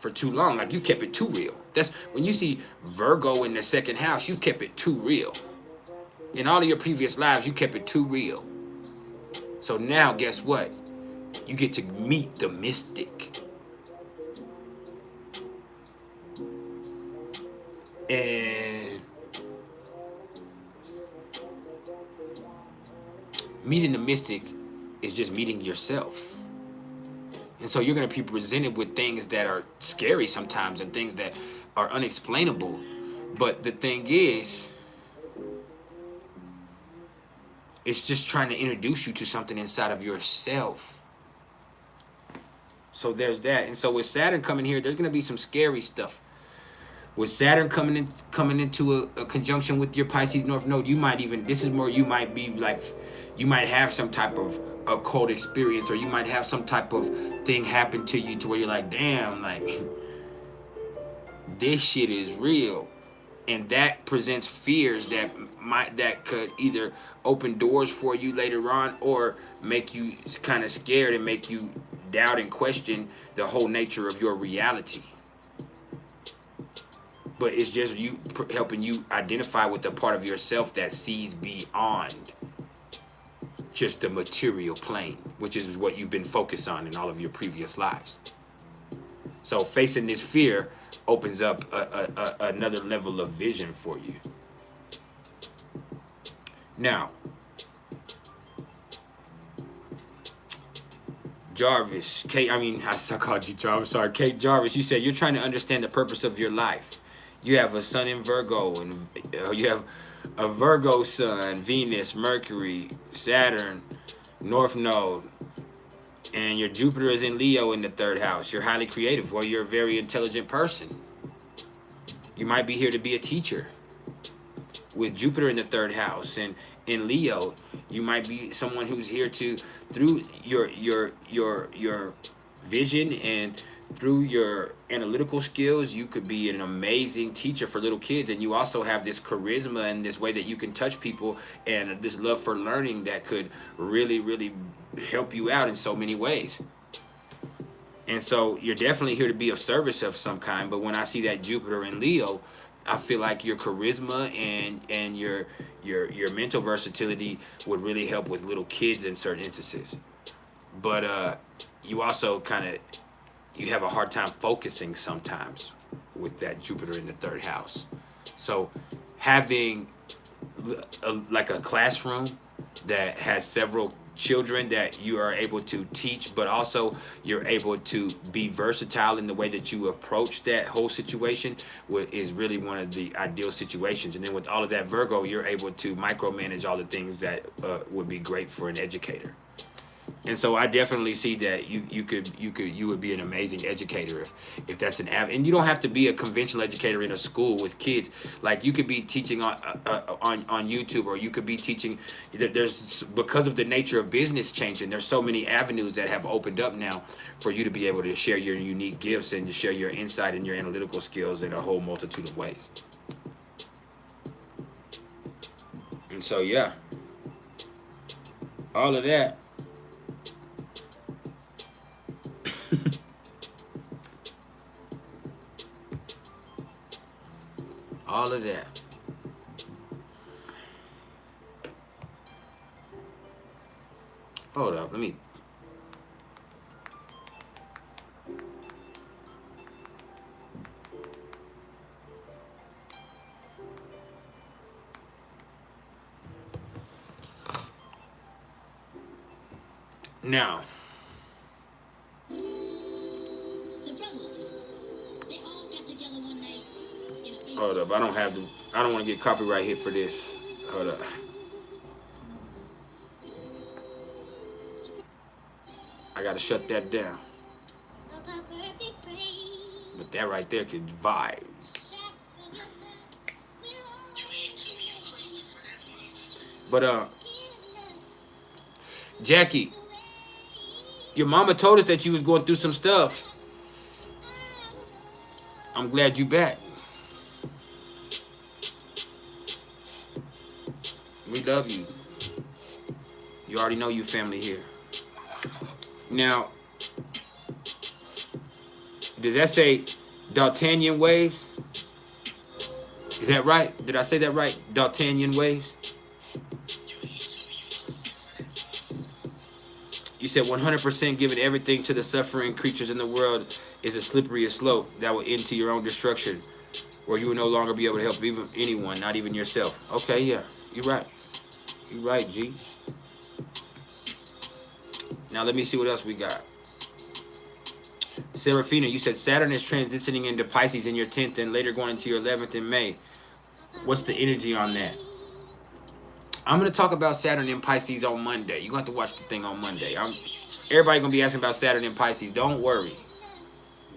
for too long. Like, you kept it too real. That's when you see Virgo in the 2nd house, you kept it too real. In all of your previous lives, you kept it too real. So now, guess what? You get to meet the mystic. And meeting the mystic is just meeting yourself. And so you're going to be presented with things that are scary sometimes and things that are unexplainable. But the thing is, it's just trying to introduce you to something inside of yourself. So there's that. And so with Saturn coming here, there's going to be some scary stuff. With Saturn coming into a conjunction with your Pisces North Node, you might even, this is more, you might be like, you might have some type of occult experience, or you might have some type of thing happen to you to where you're like, damn, like, this shit is real. And that presents fears that could either open doors for you later on, or make you kind of scared and make you doubt and question the whole nature of your reality. But it's just you helping you identify with the part of yourself that sees beyond just the material plane, which is what you've been focused on in all of your previous lives. So facing this fear opens up another level of vision for you. Now, Jarvis, Kate, I called you Jarvis, sorry, Kate Jarvis, you said you're trying to understand the purpose of your life. You have a sun in Virgo, and you have a Virgo sun, Venus, Mercury, Saturn, North Node, and your Jupiter is in Leo in the 3rd house. You're highly creative, or you're a very intelligent person. You might be here to be a teacher with Jupiter in the 3rd house, and in Leo, you might be someone who's here to, through your vision and through your analytical skills, you could be an amazing teacher for little kids. And you also have this charisma and this way that you can touch people and this love for learning that could really, really help you out in so many ways. And so you're definitely here to be of service of some kind. But when I see that Jupiter in Leo, I feel like your charisma and your mental versatility would really help with little kids in certain instances. But you also you have a hard time focusing sometimes with that Jupiter in the 3rd house. So having like a classroom that has several children that you are able to teach, but also you're able to be versatile in the way that you approach that whole situation is really one of the ideal situations. And then with all of that Virgo, you're able to micromanage all the things that would be great for an educator. And so I definitely see that you would be an amazing educator if that's an avenue. And you don't have to be a conventional educator in a school with kids. Like you could be teaching on YouTube, or you could be teaching. There's, because of the nature of business changing, there's so many avenues that have opened up now for you to be able to share your unique gifts and to share your insight and your analytical skills in a whole multitude of ways. And so yeah, all of that. All of that. Hold up, let me. Now. Hold up, I don't want to get copyright hit for this. Hold up. I gotta shut that down. But that right there could vibe. But Jackie, your mama told us that you was going through some stuff. I'm glad you back. We love you. You already know you family here. Now, does that say Daltonian waves? Is that right? Did I say that right? Daltonian waves? You said 100% giving everything to the suffering creatures in the world is a slippery slope that will end to your own destruction, where you will no longer be able to help even anyone, not even yourself. Okay, yeah, you're right. You're right, G. Now let me see what else we got. Serafina, you said Saturn is transitioning into Pisces in your 10th and later going into your 11th in May. What's the energy on that? I'm going to talk about Saturn in Pisces on Monday. You're going to have to watch the thing on Monday. Everybody going to be asking about Saturn in Pisces. Don't worry.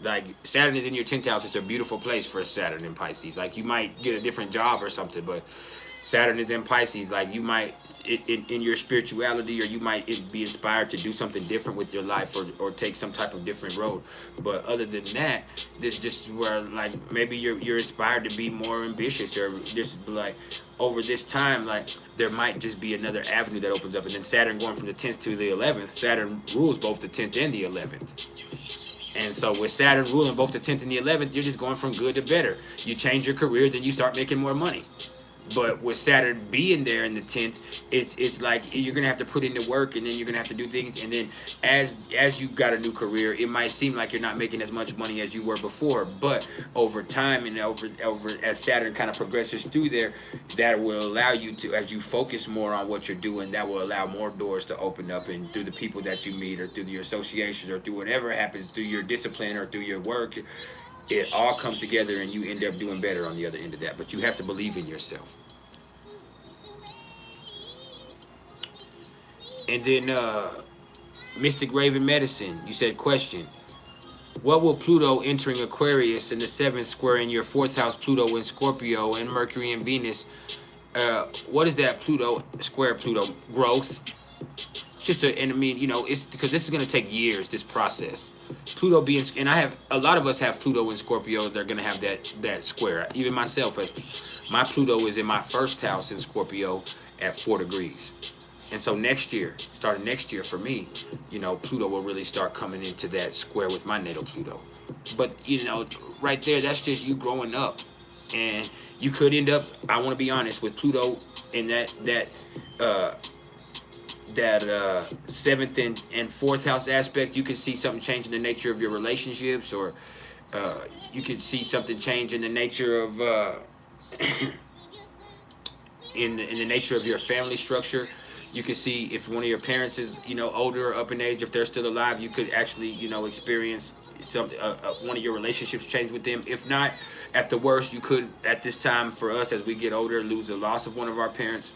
Like, Saturn is in your 10th house. It's a beautiful place for Saturn in Pisces. Like, you might get a different job or something, but Saturn is in Pisces. Like you might in your spirituality, or you might be inspired to do something different with your life, or take some type of different road. But other than that, this just where like maybe you're inspired to be more ambitious, or just like over this time, like there might just be another avenue that opens up. And then Saturn going from the 10th to the 11th, Saturn rules both the 10th and the 11th. And so with Saturn ruling both the 10th and the 11th, you're just going from good to better. You change your career, then you start making more money. But with Saturn being there in the 10th, it's like you're gonna have to put in the work, and then you're gonna have to do things. And then as you got a new career, it might seem like you're not making as much money as you were before. But over time, and over as Saturn kind of progresses through there, that will allow you to, as you focus more on what you're doing, that will allow more doors to open up, and through the people that you meet, or through your associations, or through whatever happens, through your discipline, or through your work. It all comes together, and you end up doing better on the other end of that. But you have to believe in yourself. And then Mystic Raven Medicine, you said, question, what will Pluto entering Aquarius in the 7th square in your 4th house, Pluto in Scorpio, and Mercury and Venus, what is that Pluto square Pluto? Growth. Just and I mean, you know, it's because this is going to take years, this process. Pluto being, and I have a lot of us have Pluto in Scorpio. They're going to have that square. Even myself, as my Pluto is in my 1st house in Scorpio at 4 degrees. And so next year, starting next year for me, you know, Pluto will really start coming into that square with my natal Pluto. But, you know, right there, that's just you growing up. And you could end up, I want to be honest, with Pluto in that 7th and 4th house aspect, you could see something change in the nature of your relationships, or you could see something change in the nature of in the nature of your family structure. You can see if one of your parents is, you know, older or up in age, if they're still alive, you could actually, you know, experience some one of your relationships change with them. If not, at the worst, you could, at this time for us as we get older, lose the loss of one of our parents.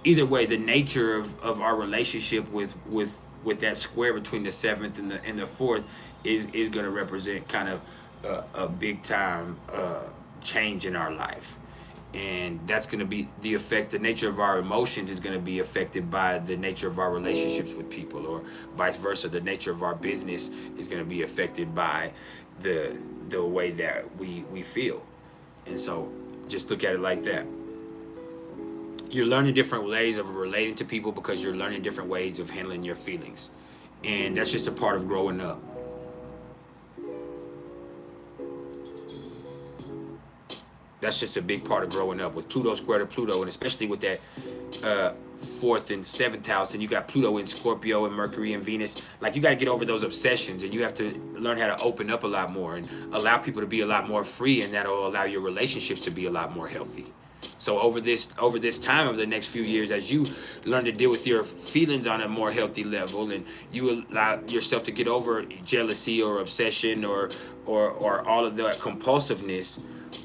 Either way, the nature of our relationship with that square between the 7th and the 4th is going to represent kind of a big time change in our life. And that's going to be the effect. The nature of our emotions is going to be affected by the nature of our relationships with people, or vice versa. The nature of our business is going to be affected by the way that we feel. And so just look at it like that. You're learning different ways of relating to people because you're learning different ways of handling your feelings. And that's just a part of growing up. That's just a big part of growing up with Pluto square to Pluto, and especially with that 4th and 7th house, and you got Pluto in Scorpio and Mercury and Venus. Like, you got to get over those obsessions, and you have to learn how to open up a lot more and allow people to be a lot more free, and that'll allow your relationships to be a lot more healthy. So over this time of the next few years, as you learn to deal with your feelings on a more healthy level, and you allow yourself to get over jealousy or obsession or all of that compulsiveness,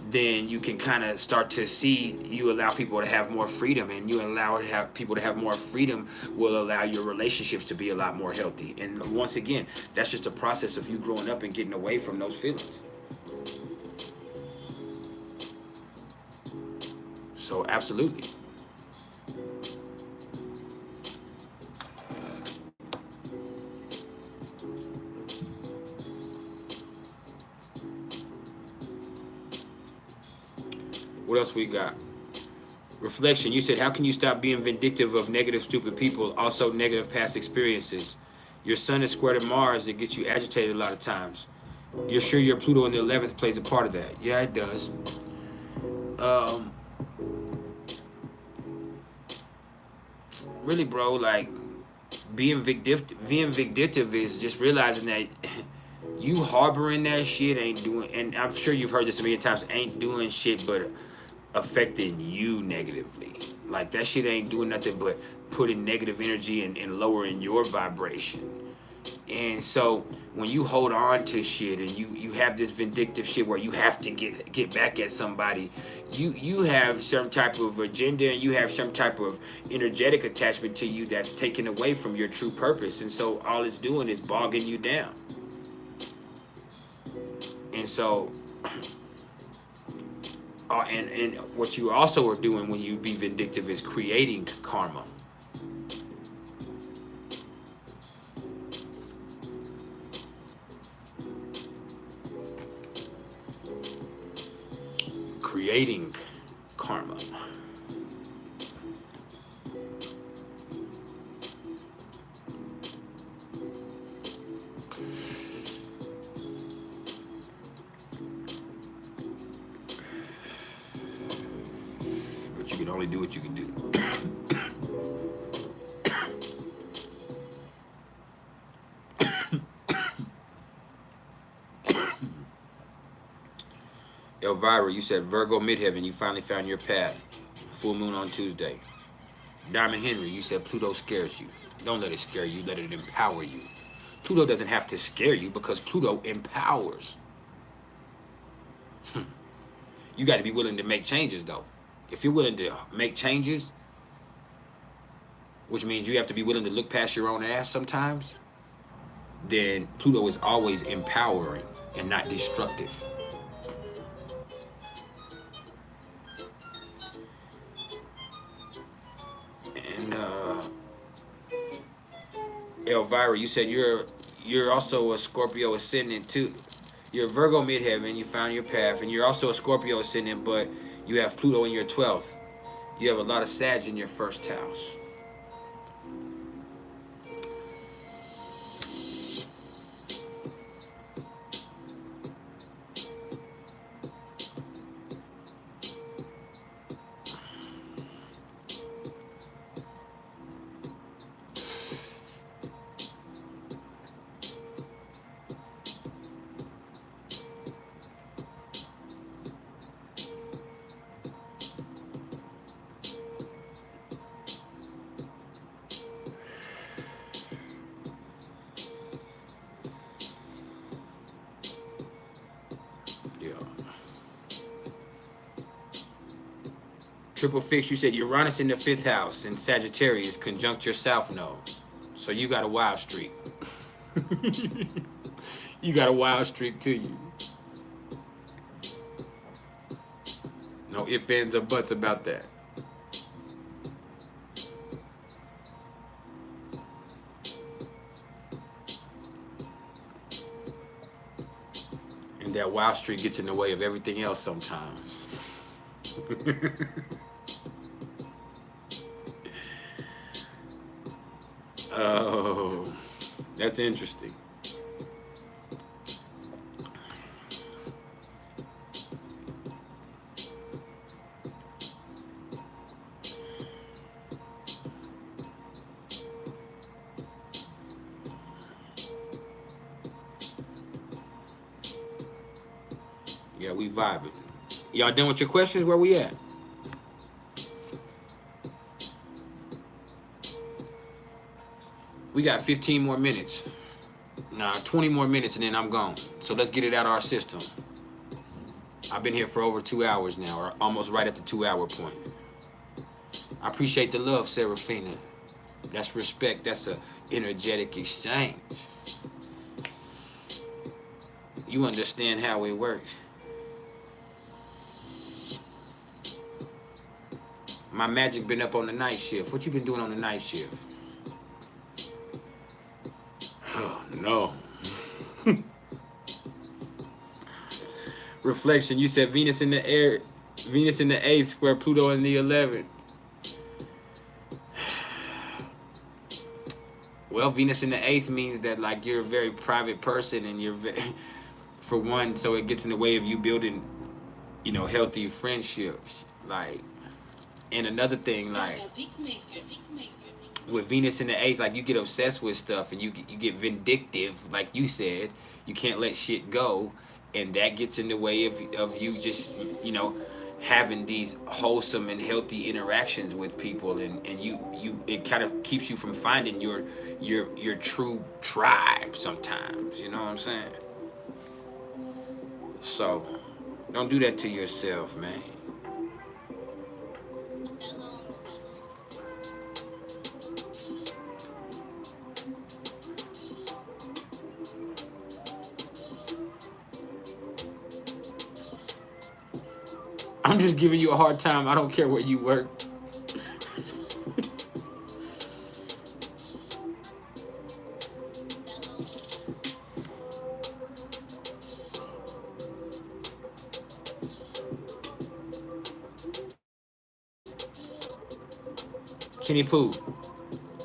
then you can kind of start to see, you allow people to have more freedom, and you allow people to have more freedom will allow your relationships to be a lot more healthy. And once again, that's just a process of you growing up and getting away from those feelings. So absolutely. What else we got? Reflection. You said, how can you stop being vindictive of negative, stupid people? Also negative past experiences. Your sun is square to Mars. It gets you agitated a lot of times. You're sure your Pluto in the 11th plays a part of that? Yeah, it does. Really, bro, like being vindictive is just realizing that you harboring that shit ain't doing, and I'm sure you've heard this a million times, ain't doing shit but affecting you negatively. Like, that shit ain't doing nothing but putting negative energy and lowering your vibration. And so when you hold on to shit and you have this vindictive shit where you have to get back at somebody, you have some type of agenda, and you have some type of energetic attachment to you that's taken away from your true purpose. And so all it's doing is bogging you down. And so And what you also are doing when you be vindictive is creating karma. Creating karma. But you can only do what you can do. Elvira, you said Virgo midheaven, you finally found your path. Full moon on Tuesday. Diamond Henry, you said Pluto scares you. Don't let it scare you, let it empower you. Pluto doesn't have to scare you because Pluto empowers. You got to be willing to make changes, though. If you're willing to make changes, which means you have to be willing to look past your own ass sometimes, then Pluto is always empowering and not destructive. And Elvira, you said you're also a Scorpio ascendant too. You're a Virgo midheaven, you found your path, and you're also a Scorpio ascendant, but you have Pluto in your 12th. You have a lot of Sag in your first house. Triple Fix, you said Uranus in the 5th house and Sagittarius conjunct your South Node. So you got a wild streak. You got a wild streak to you. No ifs, ands, or buts about that. And that wild streak gets in the way of everything else sometimes. Oh, that's interesting. Yeah, we vibing. Y'all done with your questions? Where we at? We got 15 more minutes. Nah, 20 more minutes and then I'm gone. So let's get it out of our system. I've been here for over 2 hours now, or almost right at the 2-hour point. I appreciate the love, Serafina. That's respect. That's a energetic exchange. You understand how it works. My magic been up on the night shift. What you been doing on the night shift? Oh, no. Reflection, you said Venus in the air, Venus in the 8th, square Pluto in the 11th. Well, Venus in the 8th means that, like, you're a very private person and you're very, for one, so it gets in the way of you building, you know, healthy friendships. Like, and another thing, like, with Venus in the 8th, like, you get obsessed with stuff and you get vindictive, like you said. You can't let shit go, and that gets in the way of you just, you know, having these wholesome and healthy interactions with people, and it kind of keeps you from finding your true tribe sometimes. You know what I'm saying? So don't do that to yourself, man. I'm just giving you a hard time. I don't care where you work. Kenny Pooh,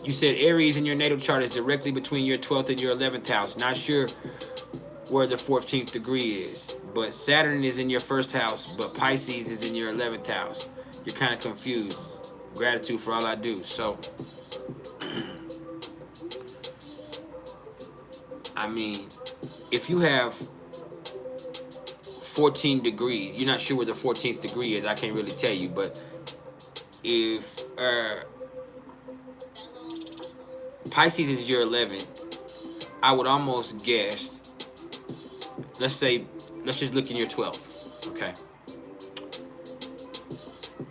you said Aries in your natal chart is directly between your 12th and your 11th house. Not sure where the 14th degree is, but Saturn is in your first house, but Pisces is in your 11th house. You're kind of confused. Gratitude for all I do. So, I mean, if you have 14 degrees, you're not sure where the 14th degree is, I can't really tell you, but if Pisces is your 11th, I would almost guess, let's just look in your 12th, okay?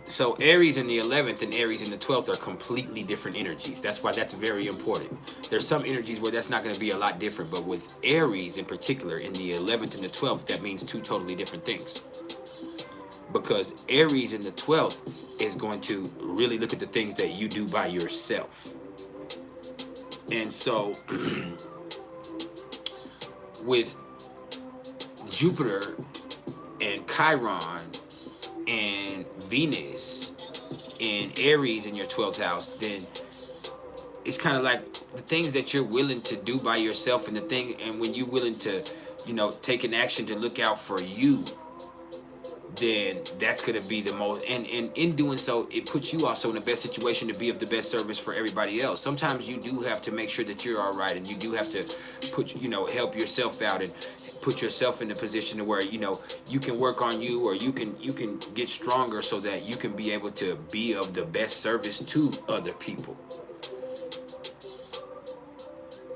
So Aries in the 11th and Aries in the 12th are completely different energies. That's why that's very important. There's some energies where that's not going to be a lot different, but with Aries in particular in the 11th and the 12th, that means two totally different things. Because Aries in the 12th is going to really look at the things that you do by yourself. And so with Jupiter and Chiron and Venus and Aries in your 12th house, then it's kind of like the things that you're willing to do by yourself and when you're willing to, take an action to look out for you, then that's going to be the most, and in doing so, it puts you also in the best situation to be of the best service for everybody else. Sometimes you do have to make sure that you're all right, and you do have to help yourself out and put yourself in a position to where, you can work on you, or you can get stronger so that you can be able to be of the best service to other people.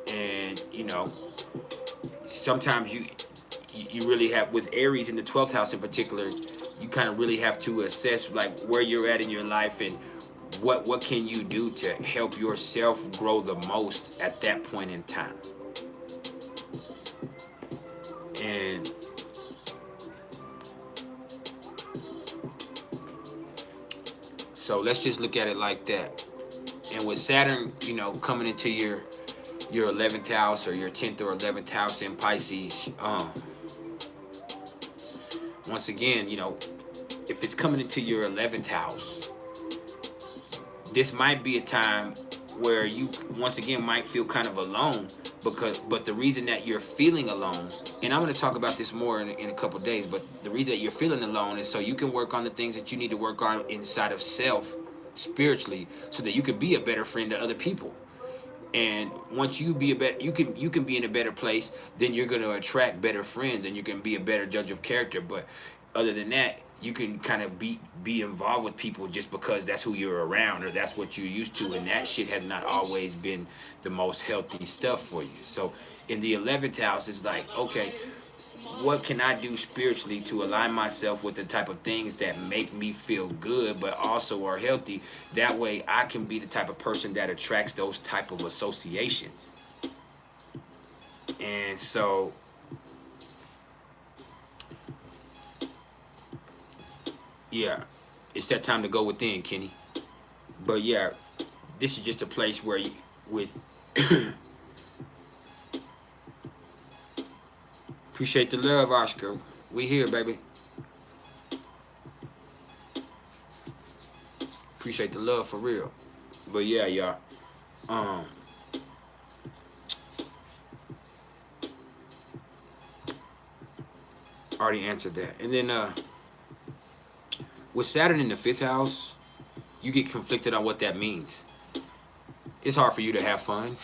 And, sometimes you really have, with Aries in the 12th house in particular, you kind of really have to assess like where you're at in your life and what can you do to help yourself grow the most at that point in time. And so let's just look at it like that. And with Saturn, coming into your 11th house or your 10th or 11th house in Pisces, once again, if it's coming into your 11th house, this might be a time where you once again might feel kind of alone, but the reason that you're feeling alone, and I'm going to talk about this more in a couple days, but the reason that you're feeling alone is so you can work on the things that you need to work on inside of self spiritually, so that you can be a better friend to other people. And once you be you can be in a better place, then you're going to attract better friends and you can be a better judge of character. But other than that, you can kind of be involved with people just because that's who you're around or that's what you're used to, and that shit has not always been the most healthy stuff for you. So in the 11th house, it's like, okay, what can I do spiritually to align myself with the type of things that make me feel good but also are healthy? That way I can be the type of person that attracts those type of associations. And so yeah, it's that time to go within, Kenny. But yeah, this is just a place where with appreciate the love, Oscar. We here, baby. Appreciate the love for real. But yeah, y'all. Already answered that. And then with Saturn in the 5th house, you get conflicted on what that means. It's hard for you to have fun.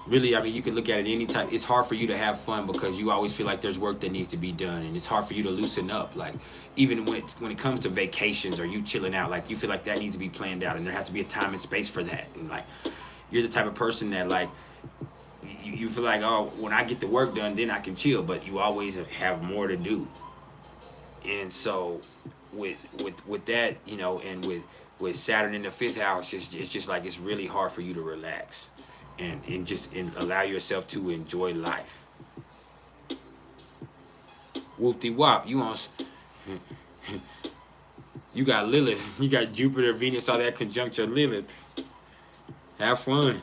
Really, I mean, you can look at it any time. It's hard for you to have fun because you always feel like there's work that needs to be done, and it's hard for you to loosen up. Like, even when it comes to vacations or you chilling out, like, you feel like that needs to be planned out, and there has to be a time and space for that. And like, you're the type of person that like you feel like, oh, when I get the work done, then I can chill. But you always have more to do. And so with that, and with Saturn in the 5th house, it's just like it's really hard for you to relax. And just allow yourself to enjoy life. Whoop-de-wop, you on You got Lilith. You got Jupiter, Venus, all that conjuncture Lilith. Have fun.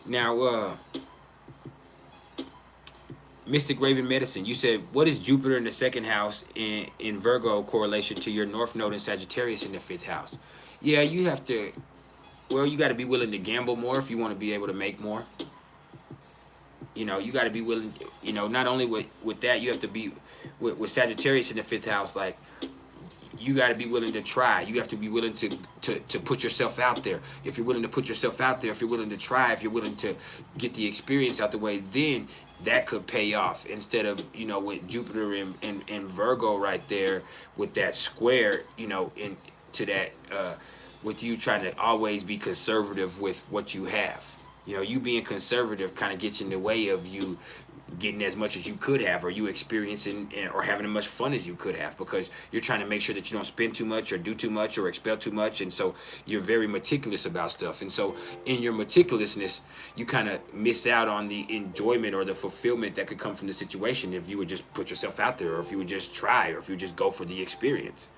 Now, Mystic Raven Medicine, you said, what is Jupiter in the second house in Virgo correlation to your North Node in Sagittarius in the 5th house? Yeah, you have to, well, you got to be willing to gamble more if you want to be able to make more. You know, you got to be willing, you know, not only with that, you have to be, with Sagittarius in the 5th house, like, you got to be willing to try. You have to be willing to put yourself out there. If you're willing to put yourself out there, if you're willing to try, if you're willing to get the experience out the way, then that could pay off. Instead of, you know, with Jupiter in Virgo right there with that square, you know, into that, with you trying to always be conservative with what you have. You know, you being conservative kind of gets in the way of you getting as much as you could have, or you experiencing or having as much fun as you could have, because you're trying to make sure that you don't spend too much or do too much or expel too much. And so you're very meticulous about stuff. And so in your meticulousness, you kind of miss out on the enjoyment or the fulfillment that could come from the situation if you would just put yourself out there, or if you would just try, or if you would just go for the experience.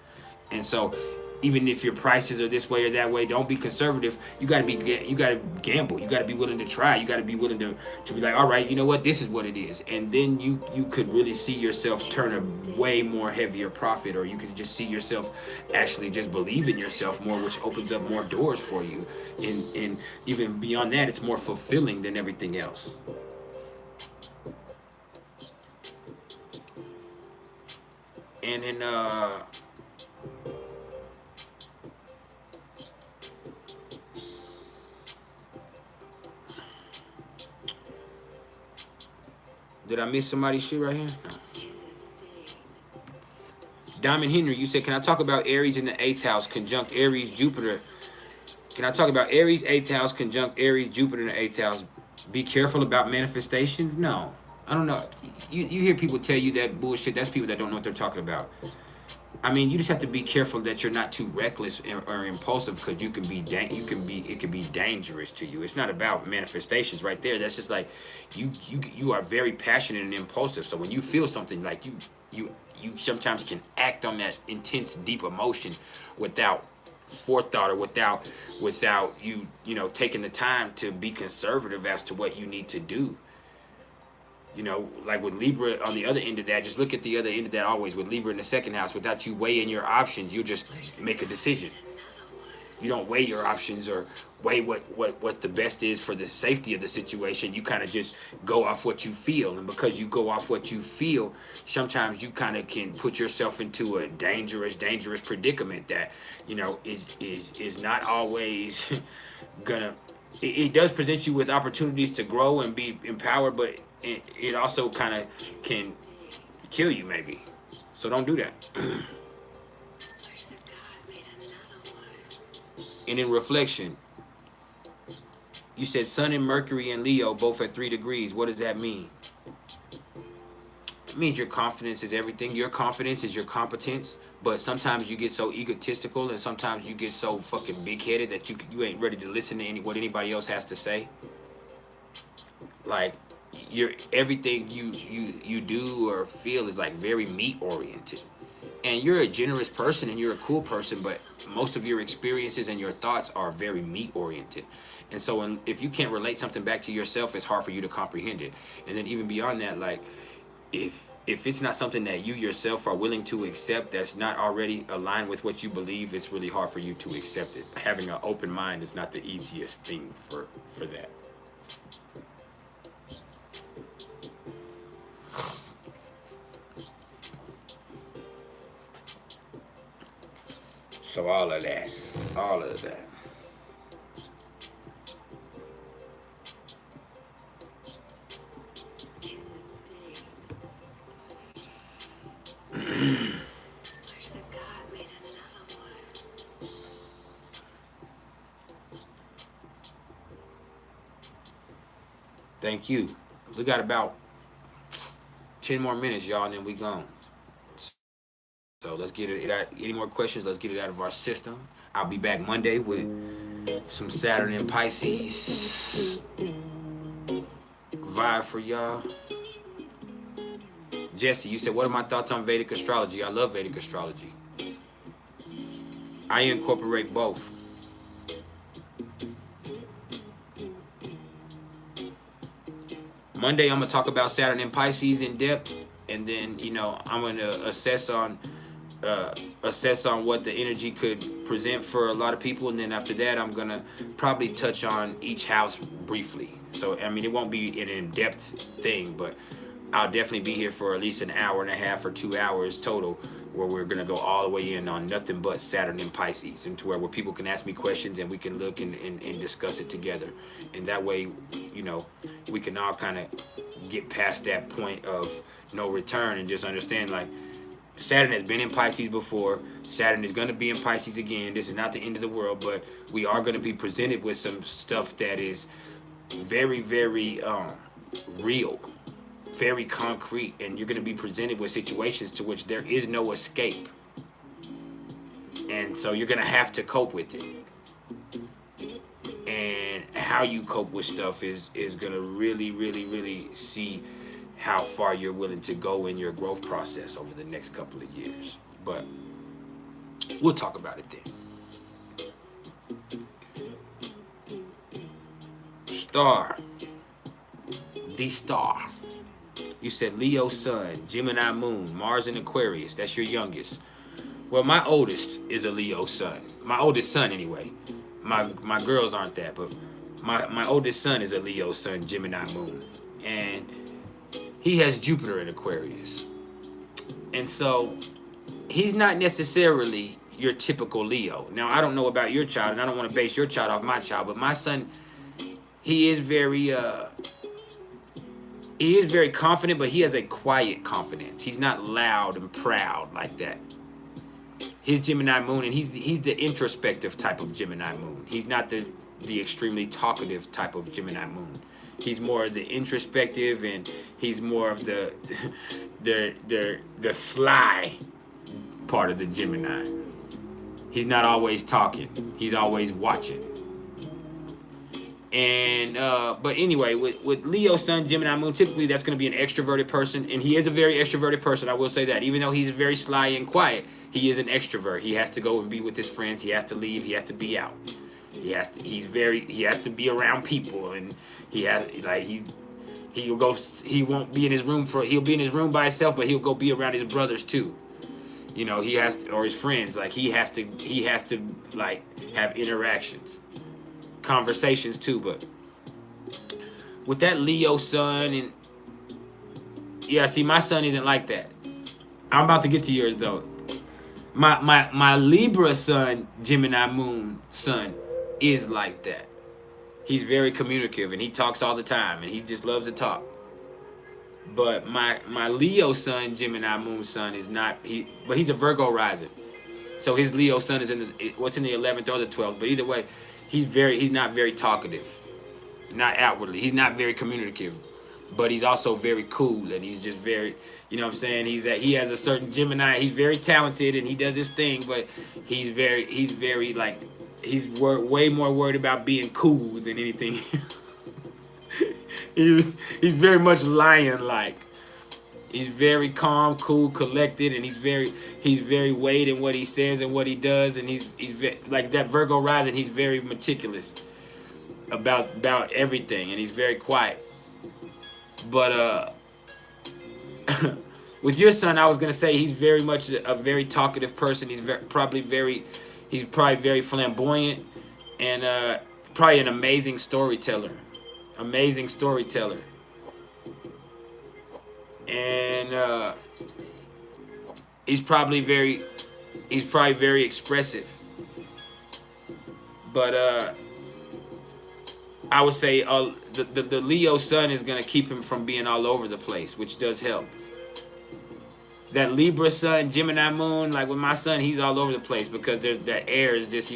And so even if your prices are this way or that way, don't be conservative. You got to gamble. You got to be willing to try. You got to be willing to be like, all right, you know what, this is what it is. And then you could really see yourself turn a way more heavier profit, or you could just see yourself actually just believe in yourself more, which opens up more doors for you. And even beyond that, it's more fulfilling than everything else. And then did I miss somebody's shit right here? No. Diamond Henry, you said, can I talk about Aries in the 8th house conjunct Aries, Jupiter? Can I talk about Aries, 8th house conjunct Aries, Jupiter in the 8th house? Be careful about manifestations? No. I don't know. You hear people tell you that bullshit. That's people that don't know what they're talking about. I mean, you just have to be careful that you're not too reckless or impulsive, because it can be dangerous to you. It's not about manifestations right there. That's just like you are very passionate and impulsive. So when you feel something, like you sometimes can act on that intense, deep emotion without forethought, or without you know, taking the time to be conservative as to what you need to do. You know, like with Libra on the other end of that, just look at the other end of that always. With Libra in the 2nd house, without you weighing your options, you just make a decision. You don't weigh your options or weigh what the best is for the safety of the situation. You kind of just go off what you feel. And because you go off what you feel, sometimes you kind of can put yourself into a dangerous predicament that, you know, is not always gonna, it does present you with opportunities to grow and be empowered, but it also kind of can kill you maybe. So don't do that. And in reflection, you said Sun and Mercury and Leo both at 3 degrees. What does that mean? It means your confidence is everything. Your confidence is your competence. But sometimes you get so egotistical, and sometimes you get so fucking big-headed that you ain't ready to listen to what anybody else has to say. Like, everything you do or feel is like very meat oriented, and you're a generous person and you're a cool person, but most of your experiences and your thoughts are very meat oriented. And so if you can't relate something back to yourself, it's hard for you to comprehend it. And then even beyond that, like if it's not something that you yourself are willing to accept, that's not already aligned with what you believe, it's really hard for you to accept it. Having an open mind is not the easiest thing for that. So all of that. Thank you. We got about 10 more minutes, y'all, and then we gone. So let's get it. Got any more questions? Let's get it out of our system. I'll be back Monday with some Saturn and Pisces vibe for y'all. Jesse, you said, what are my thoughts on Vedic astrology? I love Vedic astrology. I incorporate both. Monday, I'm gonna talk about Saturn and Pisces in depth, and then I'm gonna assess on what the energy could present for a lot of people, and then after that, I'm gonna probably touch on each house briefly. So I mean, it won't be an in-depth thing, but I'll definitely be here for at least an hour and a half or 2 hours total, where we're gonna go all the way in on nothing but Saturn and Pisces, and to where people can ask me questions and we can look and discuss it together. And that way, we can all kind of get past that point of no return and just understand, like, Saturn has been in Pisces before. Saturn is going to be in Pisces again. This is not the end of the world, but we are going to be presented with some stuff that is very, very real, very concrete, and you're going to be presented with situations to which there is no escape, and so you're going to have to cope with it. And how you cope with stuff is going to really, really, really see how far you're willing to go in your growth process over the next couple of years. But we'll talk about it then. Star. The star. You said Leo Sun, Gemini Moon, Mars in Aquarius. That's your youngest. Well, my oldest is a Leo Sun. My oldest son, anyway. My girls aren't that, but my oldest son is a Leo Sun, Gemini Moon. And he has Jupiter in Aquarius. And so he's not necessarily your typical Leo. Now, I don't know about your child, and I don't want to base your child off my child, but my son, he is very confident, but he has a quiet confidence. He's not loud and proud like that. His Gemini Moon, and he's the introspective type of Gemini Moon. He's not the extremely talkative type of Gemini Moon. He's more of the introspective, and he's more of the sly part of the Gemini. He's not always talking. He's always watching. And but anyway, with Leo Sun, Gemini Moon, typically that's going to be an extroverted person, and he is a very extroverted person. I will say that, even though he's very sly and quiet, he is an extrovert. He has to go and be with his friends. He has to leave. He has to be out. He has to be around people, and he'll won't be in his room he'll be in his room by himself, but he'll go be around his brothers too. He has to, or his friends. Like he has to like have interactions, conversations too. But with that Leo Sun, and yeah, see, my son isn't like that. I'm about to get to yours though. My Libra Sun, Gemini Moon Sun is like that. He's very communicative, and he talks all the time, and he just loves to talk. But my Leo Sun, Gemini Moon Sun is not, but he's a Virgo rising. So his Leo Sun is in the 11th or the 12th, but either way, he's not very talkative. Not outwardly. He's not very communicative, but he's also very cool, and he's just very, you know what I'm saying? He has a certain Gemini. He's very talented, and he does his thing, but he's very like, he's way more worried about being cool than anything. He's very much lion-like. He's very calm, cool, collected, and he's very weighed in what he says and what he does, and he's like that Virgo rising. He's very meticulous about everything, and he's very quiet. But with your son, I was gonna say he's very much a very talkative person. He's probably very flamboyant, and probably an amazing storyteller. And he's probably very expressive. But I would say the Leo Sun is going to keep him from being all over the place, which does help. That Libra Sun, Gemini Moon, like with my son, he's all over the place because that air is just,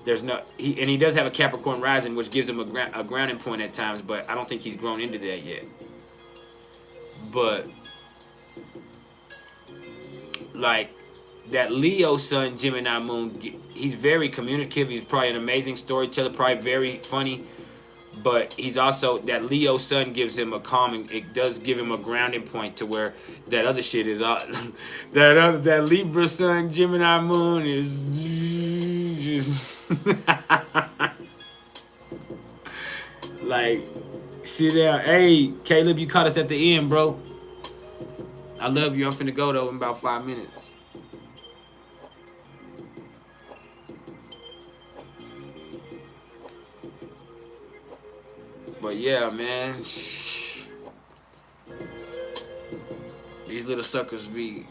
there's no, he does have a Capricorn rising, which gives him a grounding point at times, but I don't think he's grown into that yet. But like that Leo Sun, Gemini Moon, he's very communicative. He's probably an amazing storyteller, probably very funny. But he's also, that Leo Sun gives him a calming, it does give him a grounding point to where that other shit is that Libra Sun, Gemini Moon is just like sit down. Hey, Caleb, you caught us at the end, bro. I love you. I'm finna go though in about 5 minutes. But yeah, man. These little suckers be.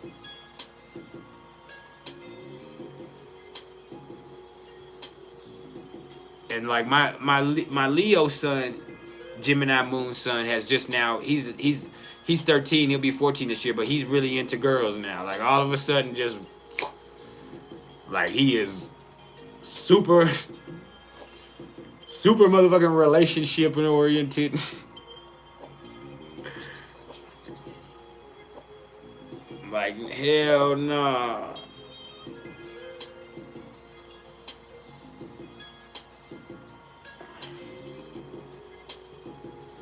And like my Leo son, Gemini moon son, has just now. He's 13. He'll be 14 this year, but he's really into girls now. Like all of a sudden, just like he is super motherfucking relationship oriented. Like hell nah.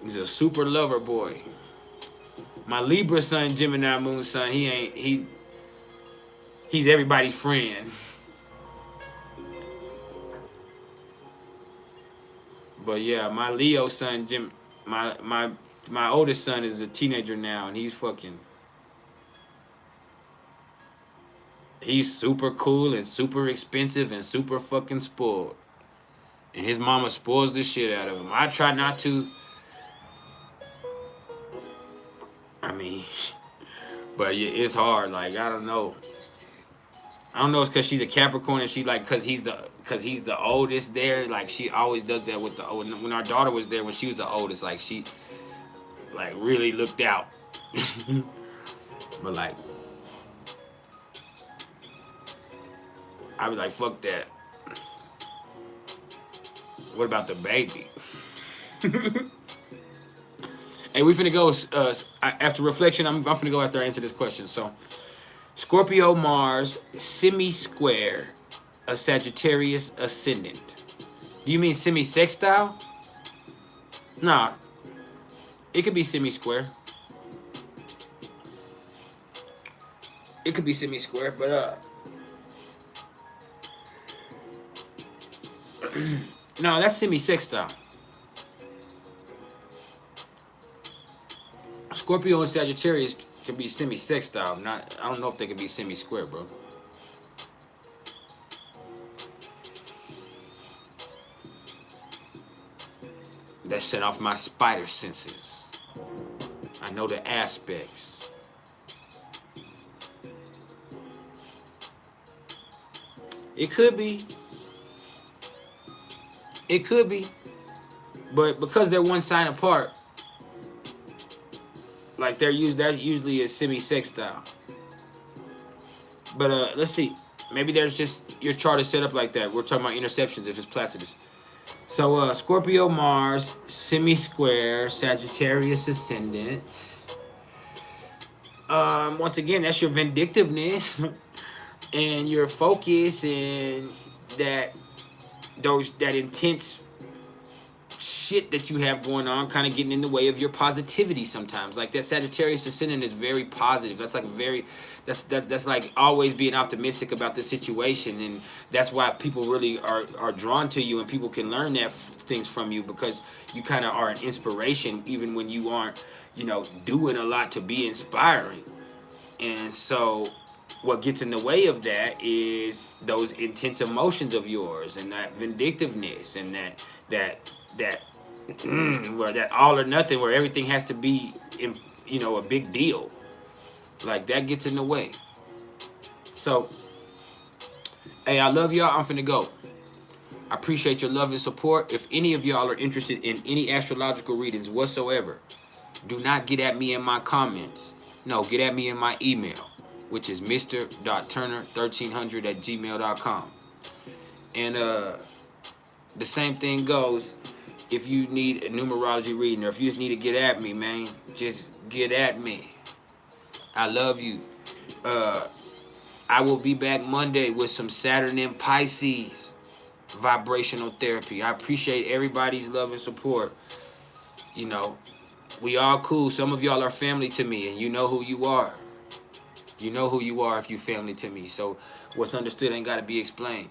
He's a super lover boy. My Libra son, Gemini moon son, he's everybody's friend. But yeah, my Leo son, my oldest son is a teenager now, and he's super cool and super expensive and super fucking spoiled. And his mama spoils the shit out of him. I try not to. I mean, but yeah, it's hard. Like, I don't know. I don't know. It's because she's a Capricorn and she like, cause he's the oldest there. Like she always does that with when our daughter was there when she was the oldest. Like she, like really looked out. But like, I was like, fuck that. What about the baby? Hey, we finna go, after reflection, I'm finna go after I answer this question. So, Scorpio Mars, semi-square, a Sagittarius ascendant. Do you mean semi-sextile? Nah. It could be semi-square. It could be semi-square, but, no, that's semi-sextile. Scorpio and Sagittarius can be semi-sextile. I don't know if they can be semi-square, bro. That set off my spider senses. I know the aspects. It could be. It could be. But because they're one sign apart, like that usually is semi-sextile. But let's see. Maybe there's just your chart is set up like that. We're talking about interceptions if it's Placidus. So Scorpio Mars, semi-square, Sagittarius ascendant. Once again, that's your vindictiveness and your focus and that intense shit that you have going on kind of getting in the way of your positivity sometimes. Like that Sagittarius ascendant is very positive. That's like that's like always being optimistic about the situation, and that's why people really are drawn to you, and people can learn that things from you because you kind of are an inspiration even when you aren't, doing a lot to be inspiring. And so what gets in the way of that is those intense emotions of yours and that vindictiveness and where that all or nothing, where everything has to be, a big deal. Like that gets in the way. So, hey, I love y'all. I'm finna go. I appreciate your love and support. If any of y'all are interested in any astrological readings whatsoever, do not get at me in my comments. No, get at me in my email, which is mr.turner1300@gmail.com. And the same thing goes if you need a numerology reading, or if you just need to get at me, man, just get at me. I love you. I will be back Monday with some Saturn and Pisces vibrational therapy. I appreciate everybody's love and support. We all cool. Some of y'all are family to me, and you know who you are. You know who you are if you family to me. So what's understood ain't got to be explained.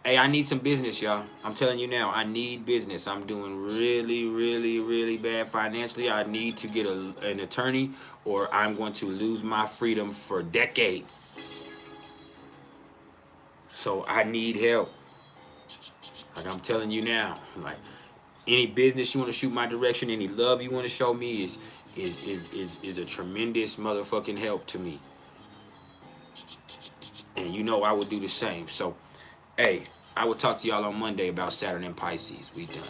Hey, I need some business, y'all. I'm telling you now, I need business. I'm doing really, really, really bad financially. I need to get an attorney, or I'm going to lose my freedom for decades. So I need help. Like I'm telling you now, like any business you want to shoot my direction, any love you want to show me is a tremendous motherfucking help to me. And you know I would do the same. So, hey, I will talk to y'all on Monday about Saturn and Pisces. We done.